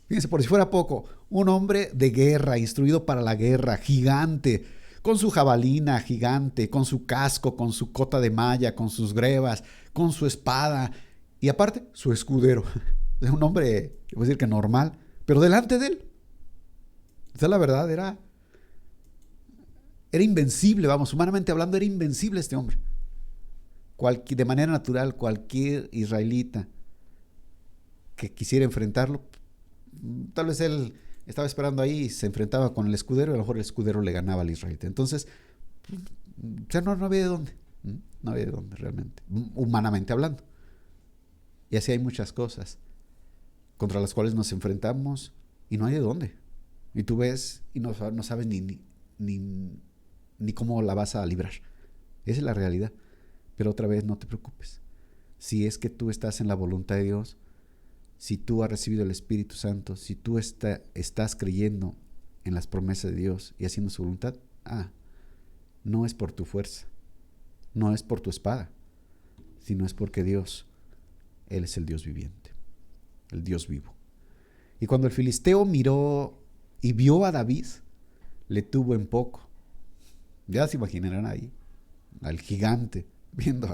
fíjense, por si fuera poco, un hombre de guerra, instruido para la guerra, gigante, con su jabalina gigante, con su casco, con su cota de malla, con sus grebas, con su espada, y aparte, su escudero. Es un hombre, voy a decir que normal, pero delante de él. O sea, la verdad, era invencible, vamos, humanamente hablando, era invencible este hombre. De manera natural, cualquier israelita que quisiera enfrentarlo, tal vez él estaba esperando ahí y se enfrentaba con el escudero, y a lo mejor el escudero le ganaba al israelita. Entonces, o sea, no había de dónde. No había de dónde realmente, humanamente hablando. Y así hay muchas cosas contra las cuales nos enfrentamos y no hay de dónde. Y tú ves y no sabes ni cómo la vas a librar. Esa es la realidad. Pero otra vez, no te preocupes. Si es que tú estás en la voluntad de Dios, si tú has recibido el Espíritu Santo, si tú estás creyendo en las promesas de Dios y haciendo su voluntad, no es por tu fuerza, no es por tu espada, sino es porque Dios, Él es el Dios viviente, el Dios vivo. Y cuando el filisteo miró y vio a David, le tuvo en poco. Ya se imaginarán ahí, al gigante, viendo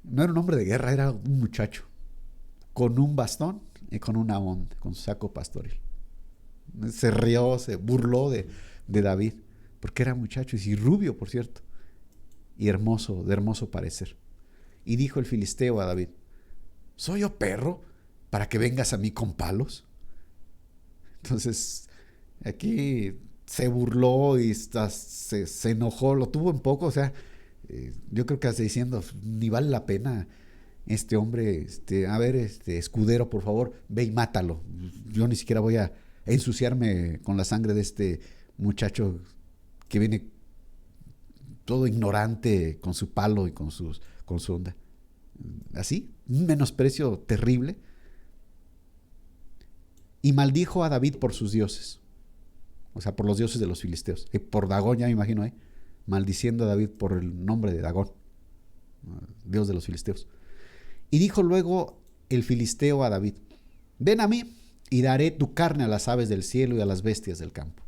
no era un hombre de guerra, era un muchacho, con un bastón y con una honda, con su saco pastoril. Se rió, se burló de David, porque era muchacho y rubio, por cierto, y hermoso, de hermoso parecer. Y dijo el filisteo a David: ¿soy yo perro para que vengas a mí con palos? Entonces, aquí se burló y hasta se enojó, lo tuvo un poco, o sea, yo creo que hasta diciendo, ni vale la pena este hombre, a ver, escudero, por favor, ve y mátalo. Yo ni siquiera voy a ensuciarme con la sangre de este muchacho que viene todo ignorante con su palo y con su onda. Así, un menosprecio terrible. Y maldijo a David por sus dioses, o sea, por los dioses de los filisteos. Y por Dagón, ya me imagino, maldiciendo a David por el nombre de Dagón, dios de los filisteos. Y dijo luego el filisteo a David: ven a mí y daré tu carne a las aves del cielo y a las bestias del campo.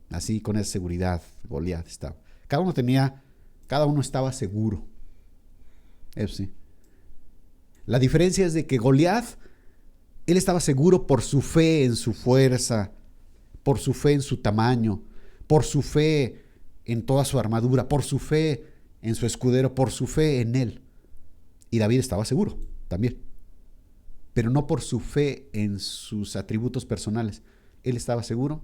Así, con esa seguridad, Goliat estaba. Cada uno estaba seguro. Eso sí. La diferencia es de que Goliat, él estaba seguro por su fe en su fuerza, por su fe en su tamaño, por su fe en toda su armadura, por su fe en su escudero, por su fe en él. Y David estaba seguro también, pero no por su fe en sus atributos personales. Él estaba seguro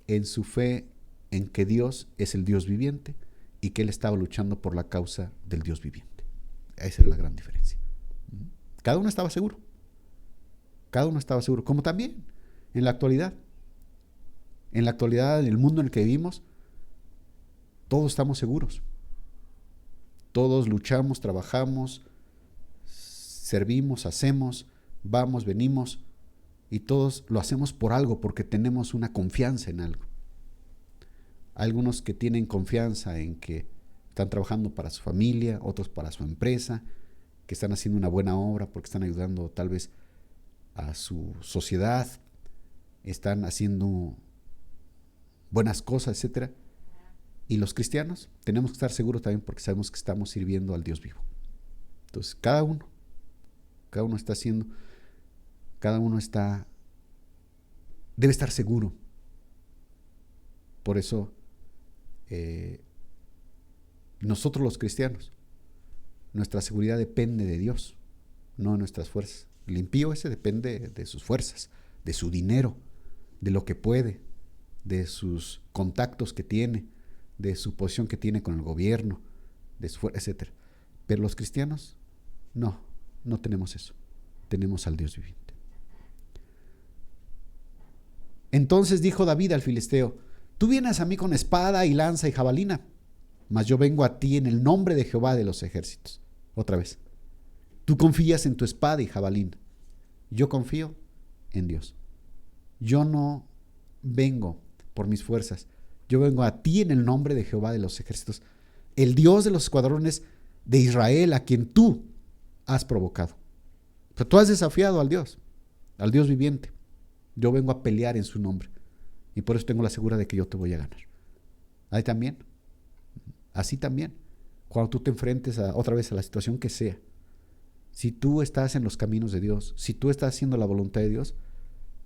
en su fe en que Dios es el Dios viviente y que él estaba luchando por la causa del Dios viviente. Esa era la gran diferencia. Cada uno estaba seguro. Cada uno estaba seguro, como también en la actualidad. En la actualidad, en el mundo en el que vivimos, todos estamos seguros. Todos luchamos, trabajamos, servimos, hacemos, vamos, venimos, y todos lo hacemos por algo, porque tenemos una confianza en algo. Algunos que tienen confianza en que están trabajando para su familia, otros para su empresa, que están haciendo una buena obra porque están ayudando tal vez a su sociedad, están haciendo buenas cosas, etc. Y los cristianos tenemos que estar seguros también porque sabemos que estamos sirviendo al Dios vivo. Entonces, cada uno debe estar seguro. Por eso, nosotros los cristianos, nuestra seguridad depende de Dios, no de nuestras fuerzas. El impío ese depende de sus fuerzas, de su dinero, de lo que puede, de sus contactos que tiene, de su posición que tiene con el gobierno, de su fuerza, etc. Pero los cristianos, no tenemos eso. Tenemos al Dios viviente. Entonces dijo David al filisteo: tú vienes a mí con espada y lanza y jabalina, mas yo vengo a ti en el nombre de Jehová de los ejércitos. Otra vez. Tú confías en tu espada y jabalina. Yo confío en Dios. Yo no vengo por mis fuerzas. Yo vengo a ti en el nombre de Jehová de los ejércitos, el Dios de los escuadrones de Israel, a quien tú has provocado. O sea, tú has desafiado al Dios viviente. Yo vengo a pelear en su nombre. Y por eso tengo la seguridad de que yo te voy a ganar. Ahí también. Así también. Cuando tú te enfrentes otra vez a la situación que sea, si tú estás en los caminos de Dios, si tú estás haciendo la voluntad de Dios,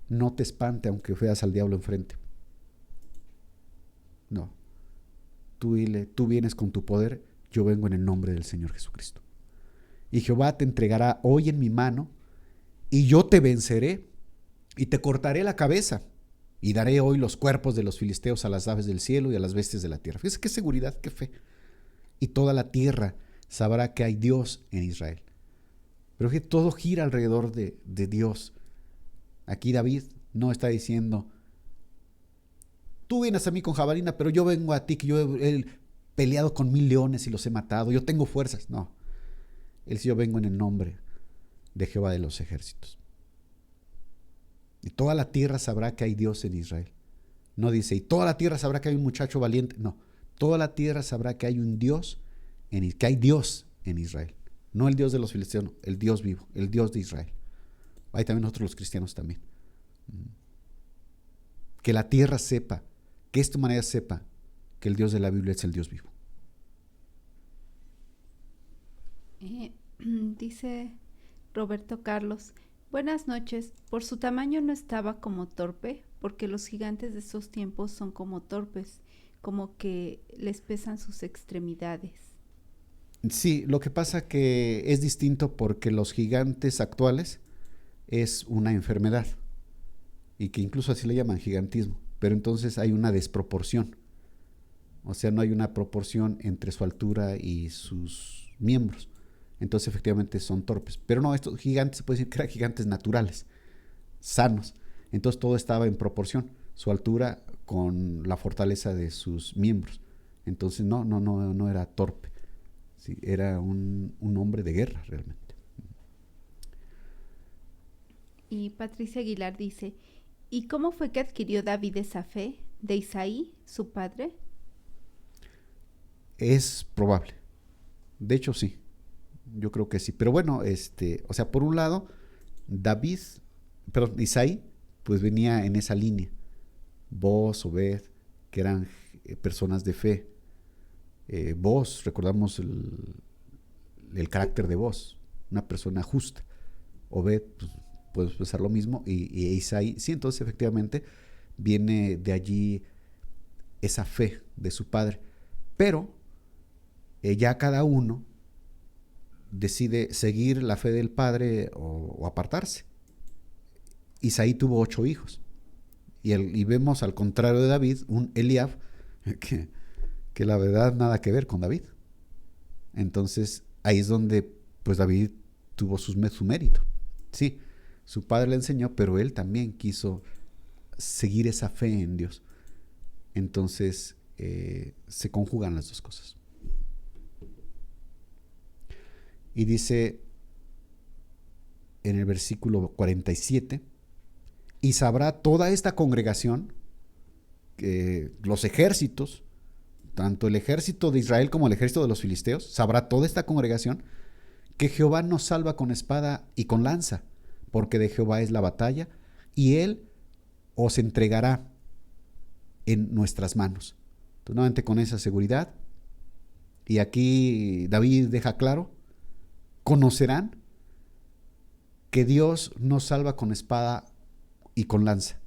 no te espante aunque veas al diablo enfrente. No. Tú dile: tú vienes con tu poder, yo vengo en el nombre del Señor Jesucristo. Y Jehová te entregará hoy en mi mano, y yo te venceré, y te cortaré la cabeza, y daré hoy los cuerpos de los filisteos a las aves del cielo y a las bestias de la tierra. Fíjese qué seguridad, qué fe. Y toda la tierra sabrá que hay Dios en Israel. Pero que todo gira alrededor de Dios. Aquí David no está diciendo: tú vienes a mí con jabalina, pero yo vengo a ti, que yo he peleado con 1000 leones y los he matado, yo tengo fuerzas. No, él dice: yo vengo en el nombre de Jehová de los ejércitos. Y toda la tierra sabrá que hay Dios en Israel. No dice: y toda la tierra sabrá que hay un muchacho valiente. No, toda la tierra sabrá que hay un Dios, que hay Dios en Israel. No el Dios de los filisteos, no, el Dios vivo, el Dios de Israel. Hay también nosotros los cristianos también. Que la tierra sepa, que esta humanidad sepa que el Dios de la Biblia es el Dios vivo. Dice Roberto Carlos: buenas noches. Por su tamaño no estaba como torpe, porque los gigantes de esos tiempos son como torpes, como que les pesan sus extremidades. Sí, lo que pasa que es distinto porque los gigantes actuales es una enfermedad. y que incluso así le llaman gigantismo, pero entonces hay una desproporción, o sea, no hay una proporción entre su altura y sus miembros, entonces efectivamente son torpes, pero no, estos gigantes se puede decir que eran gigantes naturales, sanos, entonces todo estaba en proporción, su altura con la fortaleza de sus miembros, entonces no era torpe, ¿sí? Era un hombre de guerra realmente. Y Patricia Aguilar dice, ¿y cómo fue que adquirió David esa fe? ¿De Isaí, su padre? Es probable. De hecho, sí. Yo creo que sí. Pero bueno, o sea, por un lado, Isaí, pues venía en esa línea. Boz, Obed, que eran personas de fe. Boz, recordamos el carácter de Boz, una persona justa. Obed, pues, puede expresar lo mismo, y Isaí, sí, entonces efectivamente viene de allí esa fe de su padre, pero ya cada uno decide seguir la fe del padre o apartarse. Isaí tuvo 8 hijos, y vemos al contrario de David, un Eliab, que la verdad nada que ver con David. Entonces ahí es donde pues David tuvo su mérito, sí. Su padre le enseñó, pero él también quiso seguir esa fe en Dios. Entonces, se conjugan las dos cosas. Y dice en el versículo 47, y sabrá toda esta congregación, los ejércitos, tanto el ejército de Israel como el ejército de los filisteos, sabrá toda esta congregación que Jehová nos salva con espada y con lanza, porque de Jehová es la batalla, y Él os entregará en nuestras manos. Entonces, nuevamente con esa seguridad, y aquí David deja claro, conocerán que Dios nos salva con espada y con lanza.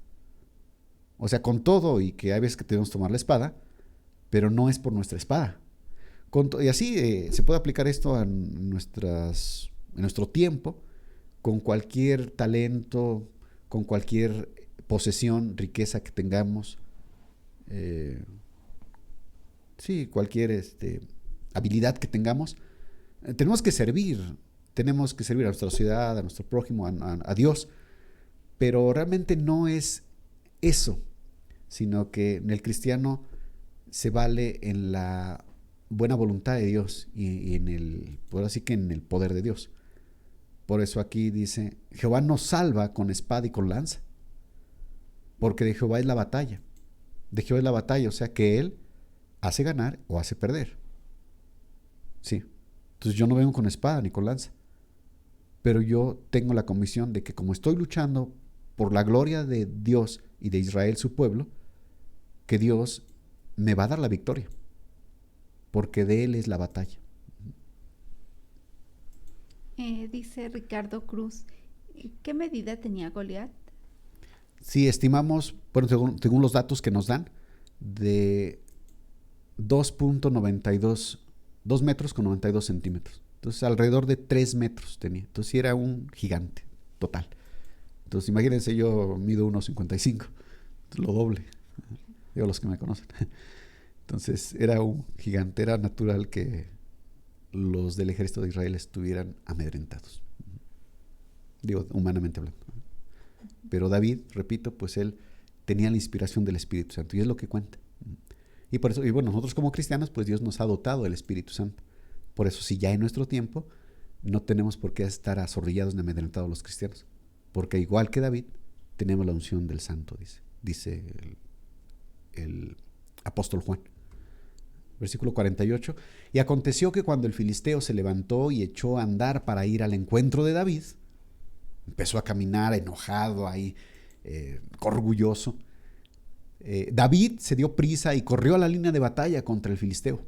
O sea, con todo, y que hay veces que tenemos que tomar la espada, pero no es por nuestra espada. Y así se puede aplicar esto en nuestro tiempo, con cualquier talento, con cualquier posesión, riqueza que tengamos, sí, cualquier habilidad que tengamos, tenemos que servir a nuestra sociedad, a nuestro prójimo, a Dios, pero realmente no es eso, sino que en el cristiano se vale en la buena voluntad de Dios y en el poder de Dios. Por eso aquí dice, Jehová nos salva con espada y con lanza, porque de Jehová es la batalla. De Jehová es la batalla, o sea que Él hace ganar o hace perder. Sí. Entonces yo no vengo con espada ni con lanza, pero yo tengo la convicción de que como estoy luchando por la gloria de Dios y de Israel, su pueblo, que Dios me va a dar la victoria, porque de Él es la batalla. Dice Ricardo Cruz, ¿qué medida tenía Goliat? Sí, estimamos, bueno, según los datos que nos dan, de 2.92, 2 metros con 92 centímetros. Entonces, alrededor de 3 metros tenía. Entonces, sí era un gigante total. Entonces, imagínense, yo mido 1.55, lo doble. Digo, los que me conocen. Entonces, era un gigante, era natural que los del ejército de Israel estuvieran amedrentados. Digo, humanamente hablando. Pero David, repito, pues él tenía la inspiración del Espíritu Santo, y es lo que cuenta. Y por eso, y bueno, nosotros como cristianos, pues Dios nos ha dotado del Espíritu Santo. Por eso, si ya en nuestro tiempo, no tenemos por qué estar azorrillados ni amedrentados los cristianos. Porque igual que David, tenemos la unción del Santo, dice el apóstol Juan. Versículo 48. Y aconteció que cuando el filisteo se levantó y echó a andar para ir al encuentro de David, empezó a caminar enojado ahí, orgulloso. David se dio prisa y corrió a la línea de batalla contra el filisteo.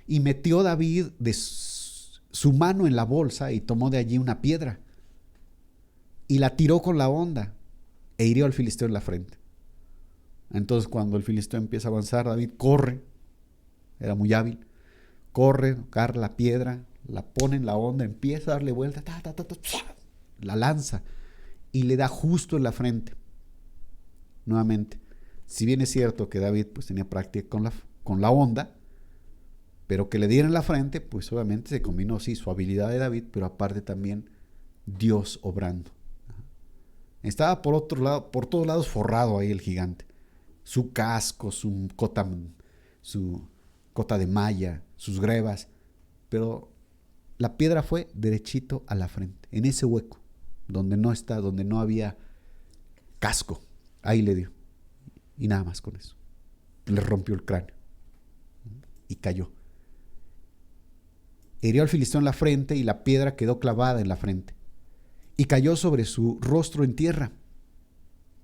Y metió David de su mano en la bolsa y tomó de allí una piedra y la tiró con la honda e hirió al filisteo en la frente. Entonces, cuando el filisteo empieza a avanzar, David corre, era muy hábil, corre, agarra la piedra, la pone en la honda, empieza a darle vuelta, la lanza y le da justo en la frente. Nuevamente, si bien es cierto que David pues tenía práctica con la honda, pero que le diera en la frente, pues obviamente se combinó, sí, su habilidad de David, pero aparte también Dios obrando. Estaba por otro lado, por todos lados forrado ahí el gigante. Su casco, su cota de malla, sus grebas, pero la piedra fue derechito a la frente, en ese hueco, donde no había casco. Ahí le dio. Y nada más con eso. Le rompió el cráneo. Y cayó. Hirió al filisteo en la frente y la piedra quedó clavada en la frente. Y cayó sobre su rostro en tierra.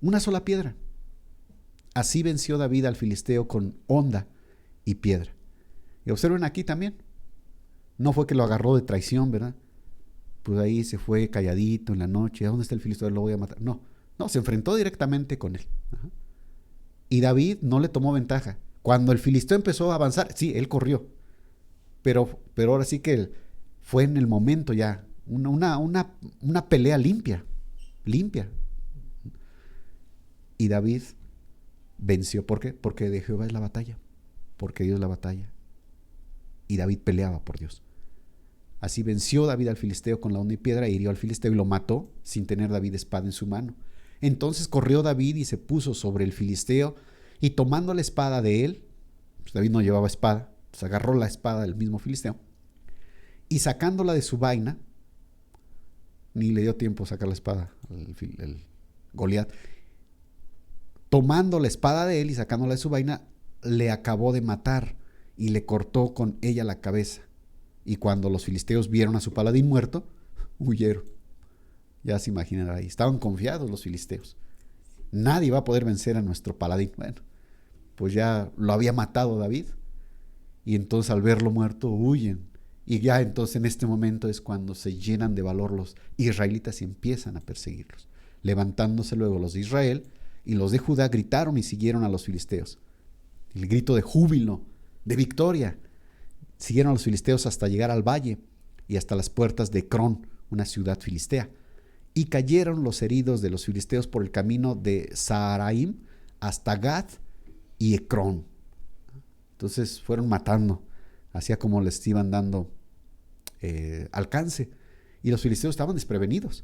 Una sola piedra. Así venció David al filisteo con honda y piedra. Y observen aquí también. No fue que lo agarró de traición, ¿verdad? Pues ahí se fue calladito en la noche. ¿A dónde está el filisteo? Lo voy a matar. No, se enfrentó directamente con él. Ajá. Y David no le tomó ventaja. Cuando el filisteo empezó a avanzar, sí, él corrió. Pero ahora sí que fue en el momento ya. Una pelea limpia. Y David venció. ¿Por qué? Porque de Jehová es la batalla. Porque Dios es la batalla. Y David peleaba por Dios. Así venció David al filisteo con la honda y piedra, hirió al filisteo y lo mató sin tener David espada en su mano. Entonces corrió David y se puso sobre el filisteo y tomando la espada de él, pues David no llevaba espada, pues agarró la espada del mismo filisteo y sacándola de su vaina, ni le dio tiempo a sacar la espada el Goliat, tomando la espada de él y sacándola de su vaina, le acabó de matar y le cortó con ella la cabeza. Y cuando los filisteos vieron a su paladín muerto, huyeron. Ya se imaginan ahí. Estaban confiados los filisteos. Nadie va a poder vencer a nuestro paladín. Bueno, pues ya lo había matado David. Y entonces al verlo muerto, huyen. Y ya entonces en este momento es cuando se llenan de valor los israelitas y empiezan a perseguirlos. Levantándose luego los de Israel y los de Judá gritaron y siguieron a los filisteos. El grito de júbilo, de victoria. Siguieron a los filisteos hasta llegar al valle y hasta las puertas de Ecrón, una ciudad filistea. Y cayeron los heridos de los filisteos por el camino de Saharaim hasta Gad y Ecrón. Entonces fueron matando, hacía como les iban dando alcance. Y los filisteos estaban desprevenidos,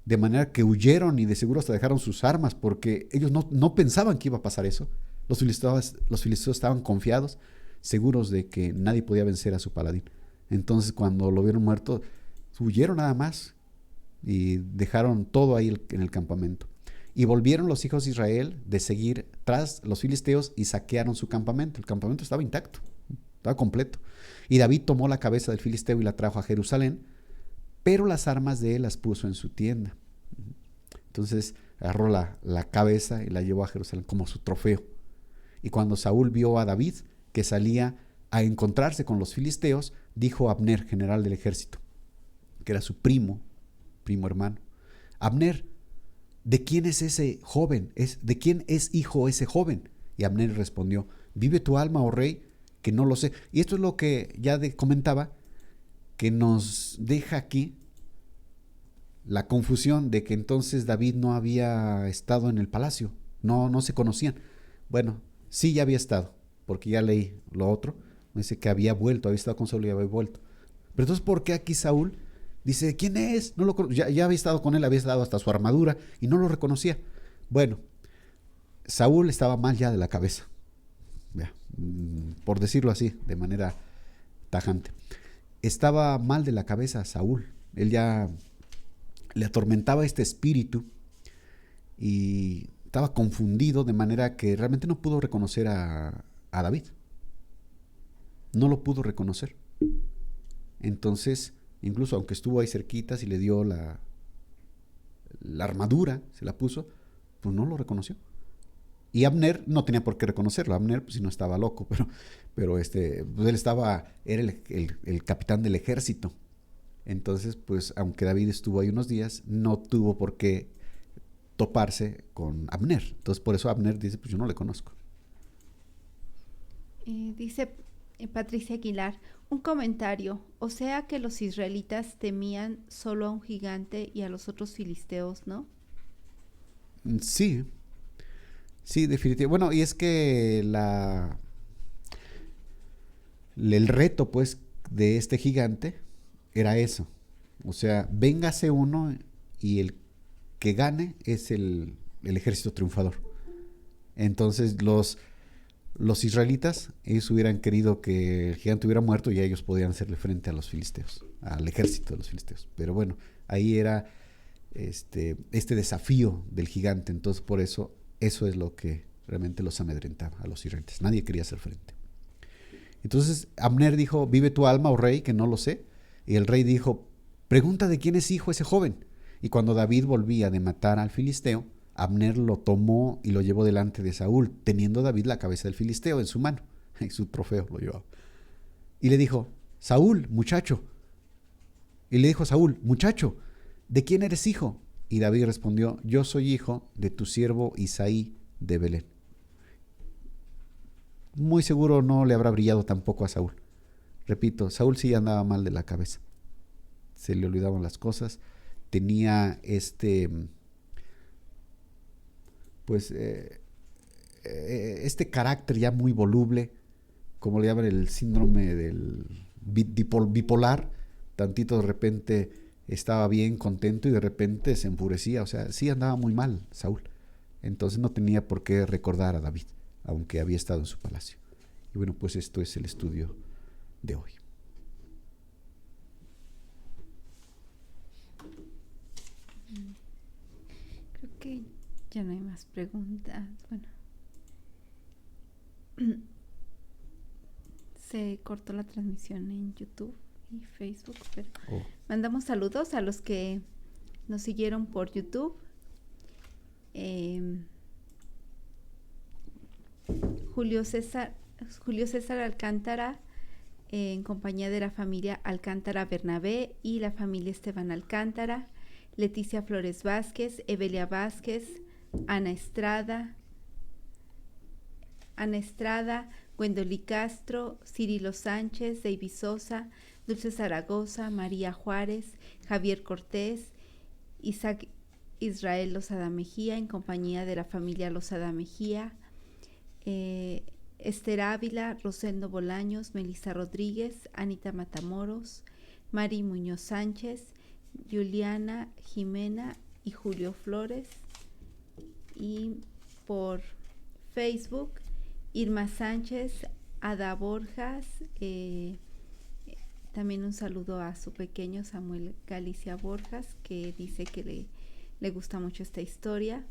de manera que huyeron y de seguro hasta dejaron sus armas, porque ellos no pensaban que iba a pasar eso. Los filisteos estaban confiados, seguros de que nadie podía vencer a su paladín. Entonces cuando lo vieron muerto, huyeron nada más y dejaron todo ahí en el campamento. Y volvieron los hijos de Israel de seguir tras los filisteos y saquearon su campamento. El campamento estaba intacto, estaba completo. Y David tomó la cabeza del filisteo y la trajo a Jerusalén, pero las armas de él las puso en su tienda. Entonces agarró la cabeza y la llevó a Jerusalén como su trofeo. Y cuando Saúl vio a David que salía a encontrarse con los filisteos, dijo a Abner, general del ejército, que era su primo hermano: Abner, ¿de quién es ese joven? ¿De quién es hijo ese joven? Y Abner respondió: vive tu alma, oh rey, que no lo sé. Y esto es lo que ya comentaba, que nos deja aquí la confusión de que entonces David no había estado en el palacio, no se conocían. Bueno, sí, ya había estado, porque ya leí lo otro, dice que había estado con Saúl y había vuelto. Pero entonces, ¿por qué aquí Saúl dice, ¿quién es? Ya había estado con él, había estado hasta su armadura y no lo reconocía. Bueno, Saúl estaba mal ya de la cabeza, ya, por decirlo así, de manera tajante. Estaba mal de la cabeza Saúl. Él ya le atormentaba este espíritu y estaba confundido, de manera que realmente no pudo reconocer a David. No lo pudo reconocer. Entonces, incluso aunque estuvo ahí cerquita y le dio la armadura, se la puso, pues no lo reconoció. Y Abner no tenía por qué reconocerlo. Abner, pues si no estaba loco, pero pues él era el capitán del ejército. Entonces, pues aunque David estuvo ahí unos días, no tuvo por qué toparse con Abner. Entonces, por eso Abner dice, pues yo no le conozco. Dice Patricia Aguilar, un comentario: o sea que los israelitas temían solo a un gigante y a los otros filisteos, ¿no? Sí, sí, definitivamente. Bueno, y es que el reto, pues, de este gigante era eso. O sea, véngase uno y el que gane es el ejército triunfador. Entonces los israelitas, ellos hubieran querido que el gigante hubiera muerto y ellos podían hacerle frente a los filisteos, al ejército de los filisteos. Pero bueno, ahí era este desafío del gigante. Entonces por eso es lo que realmente los amedrentaba a los israelitas. Nadie quería hacer frente. Entonces Abner dijo, vive tu alma, oh rey, que no lo sé. Y el rey dijo, pregunta de quién es hijo ese joven. Y cuando David volvía de matar al filisteo, Abner lo tomó y lo llevó delante de Saúl, teniendo David la cabeza del filisteo en su mano. Y su trofeo lo llevaba. Y le dijo, Saúl, muchacho. Y le dijo Saúl, muchacho, ¿de quién eres hijo? Y David respondió, yo soy hijo de tu siervo Isaí de Belén. Muy seguro no le habrá brillado tampoco a Saúl. Repito, Saúl sí andaba mal de la cabeza. Se le olvidaban las cosas. Tenía este carácter ya muy voluble, como le llaman el síndrome del bipolar. Tantito de repente estaba bien, contento, y de repente se enfurecía. O sea, sí andaba muy mal Saúl. Entonces no tenía por qué recordar a David, aunque había estado en su palacio. Y bueno, pues esto es el estudio de hoy. Creo que ya no hay más preguntas. Bueno, se cortó la transmisión en YouTube y Facebook, pero mandamos saludos a los que nos siguieron por YouTube. Julio César Alcántara, en compañía de la familia Alcántara Bernabé y la familia Esteban Alcántara, Leticia Flores Vázquez, Evelia Vázquez, Ana Estrada, Gwendolí Castro, Cirilo Sánchez, David Sosa, Dulce Zaragoza, María Juárez, Javier Cortés, Isaac Israel Lozada Mejía, en compañía de la familia Lozada Mejía, Esther Ávila, Rosendo Bolaños, Melissa Rodríguez, Anita Matamoros, Mari Muñoz Sánchez, Juliana Jimena y Julio Flores. Y por Facebook, Irma Sánchez, Ada Borjas, también un saludo a su pequeño Samuel Galicia Borjas, que dice que le gusta mucho esta historia.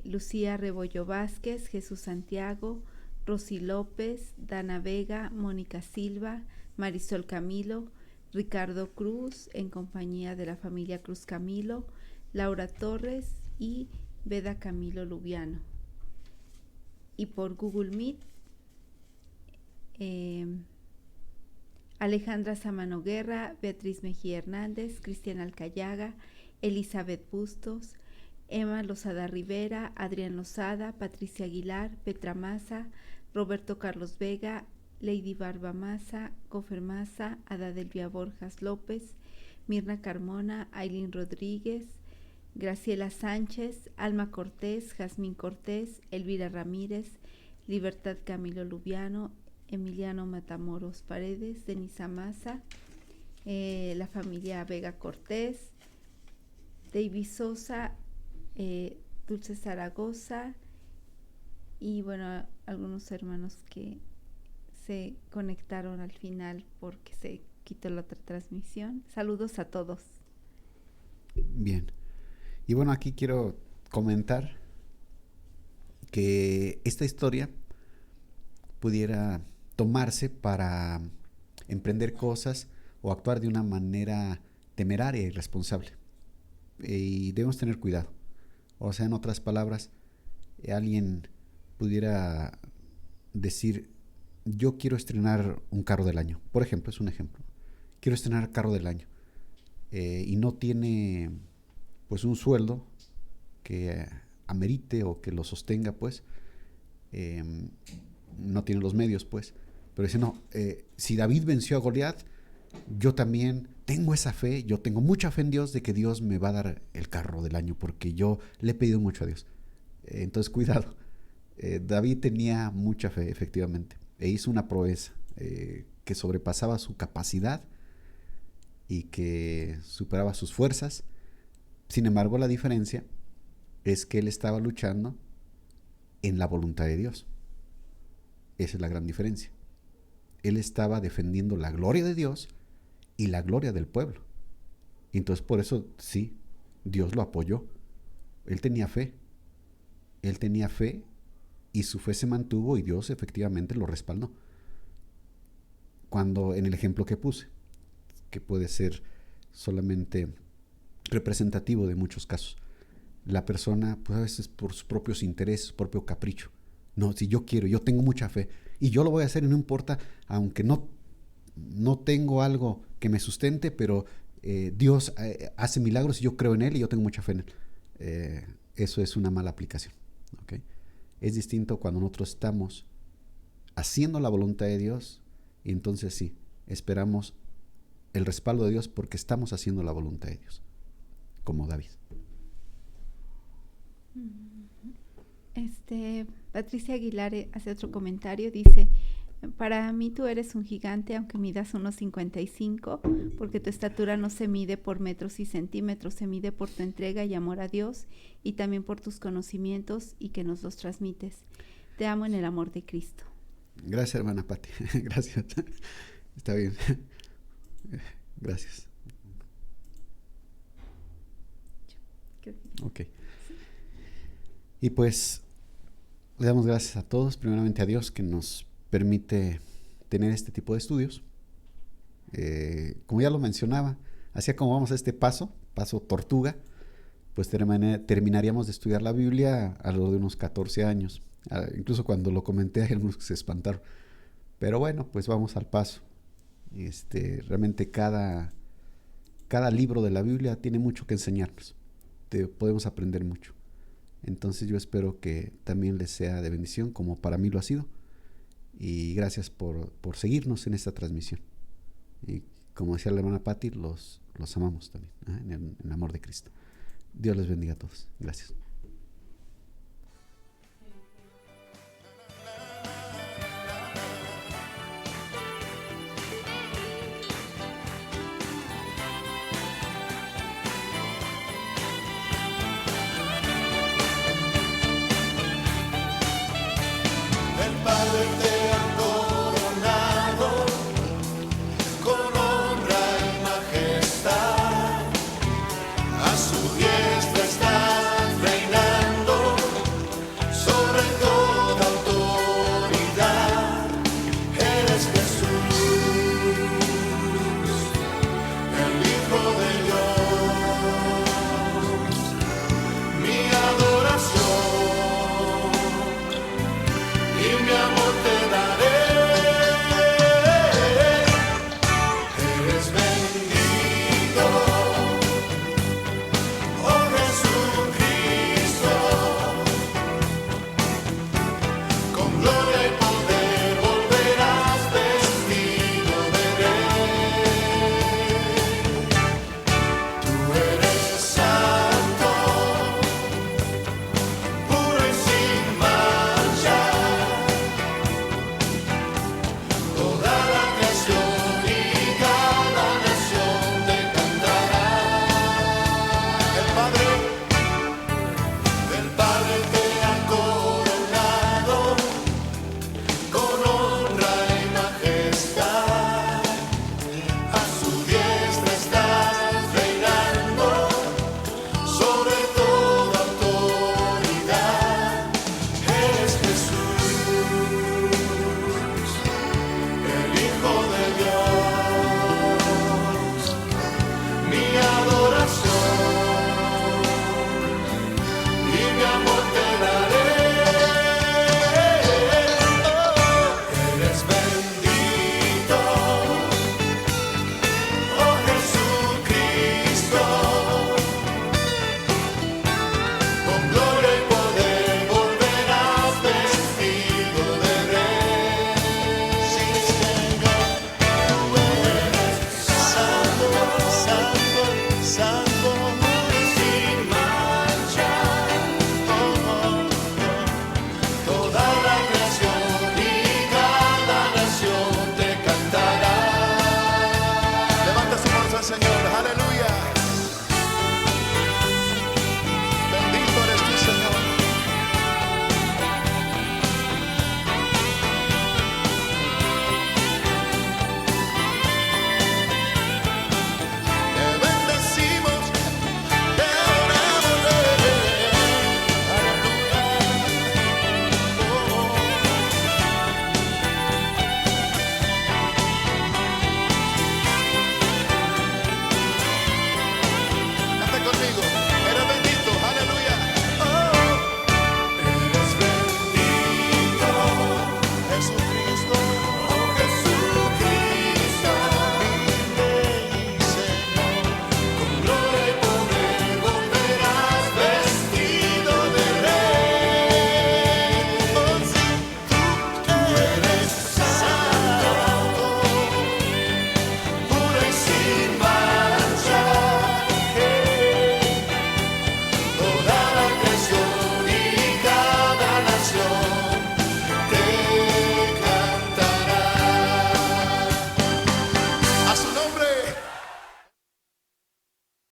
Lucía Rebollo Vázquez, Jesús Santiago, Rosy López, Dana Vega, Mónica Silva, Marisol Camilo, Ricardo Cruz, en compañía de la familia Cruz Camilo, Laura Torres y Veda Camilo Lubiano. Y por Google Meet, Alejandra Samano Guerra, Beatriz Mejía Hernández, Cristiana Alcayaga, Elizabeth Bustos, Emma Lozada Rivera, Adrián Lozada, Patricia Aguilar, Petra Maza, Roberto Carlos Vega, Lady Barba Maza, Gofer Maza, Ada Delvia Borjas López, Mirna Carmona, Ailín Rodríguez, Graciela Sánchez, Alma Cortés, Jazmín Cortés, Elvira Ramírez, Libertad Camilo Lubiano, Emiliano Matamoros Paredes, Denisa Maza, la familia Vega Cortés, David Sosa, Dulce Zaragoza y bueno, algunos hermanos que se conectaron al final porque se quitó la otra transmisión. Saludos a todos. Bien. Y bueno, aquí quiero comentar que esta historia pudiera tomarse para emprender cosas o actuar de una manera temeraria y irresponsable. Y debemos tener cuidado. O sea, en otras palabras, alguien pudiera decir, yo quiero estrenar un carro del año. Por ejemplo, es un ejemplo. Quiero estrenar carro del año. Y no tiene pues un sueldo que amerite o que lo sostenga, pues. No tiene los medios, pues. Pero dice, no, si David venció a Goliat, yo también tengo esa fe, yo tengo mucha fe en Dios de que Dios me va a dar el carro del año porque yo le he pedido mucho a Dios. Entonces, cuidado. David tenía mucha fe, efectivamente, e hizo una proeza que sobrepasaba su capacidad y que superaba sus fuerzas. Sin embargo, la diferencia es que él estaba luchando en la voluntad de Dios. Esa es la gran diferencia. Él estaba defendiendo la gloria de Dios y la gloria del pueblo. Y entonces por eso sí, Dios lo apoyó. Él tenía fe. Él tenía fe y su fe se mantuvo y Dios efectivamente lo respaldó. Cuando en el ejemplo que puse, que puede ser solamente representativo de muchos casos, la persona pues a veces por sus propios intereses, su propio capricho, no, si yo quiero, yo tengo mucha fe y yo lo voy a hacer y no importa, aunque no tengo algo que me sustente, pero Dios hace milagros y yo creo en Él y yo tengo mucha fe en Él. Eso es una mala aplicación, ¿okay? Es distinto cuando nosotros estamos haciendo la voluntad de Dios y entonces sí, esperamos el respaldo de Dios porque estamos haciendo la voluntad de Dios, como David. Patricia Aguilar hace otro comentario, dice: para mí tú eres un gigante aunque midas 1,55, porque tu estatura no se mide por metros y centímetros, se mide por tu entrega y amor a Dios y también por tus conocimientos y que nos los transmites. Te amo en el amor de Cristo. Gracias, hermana Pati. Gracias. Está bien. Gracias. Ok. Y pues le damos gracias a todos, primeramente a Dios que nos permite tener este tipo de estudios. Como ya lo mencionaba, así como vamos a este paso tortuga, pues terminaríamos de estudiar la Biblia a lo de unos 14 años. Incluso cuando lo comenté hay algunos que se espantaron. Pero bueno, pues vamos al paso. Realmente cada libro de la Biblia tiene mucho que enseñarnos. Podemos aprender mucho. Entonces yo espero que también les sea de bendición como para mí lo ha sido. Y gracias por seguirnos en esta transmisión. Y como decía la hermana Patti, los amamos también, en el amor de Cristo. Dios les bendiga a todos. Gracias.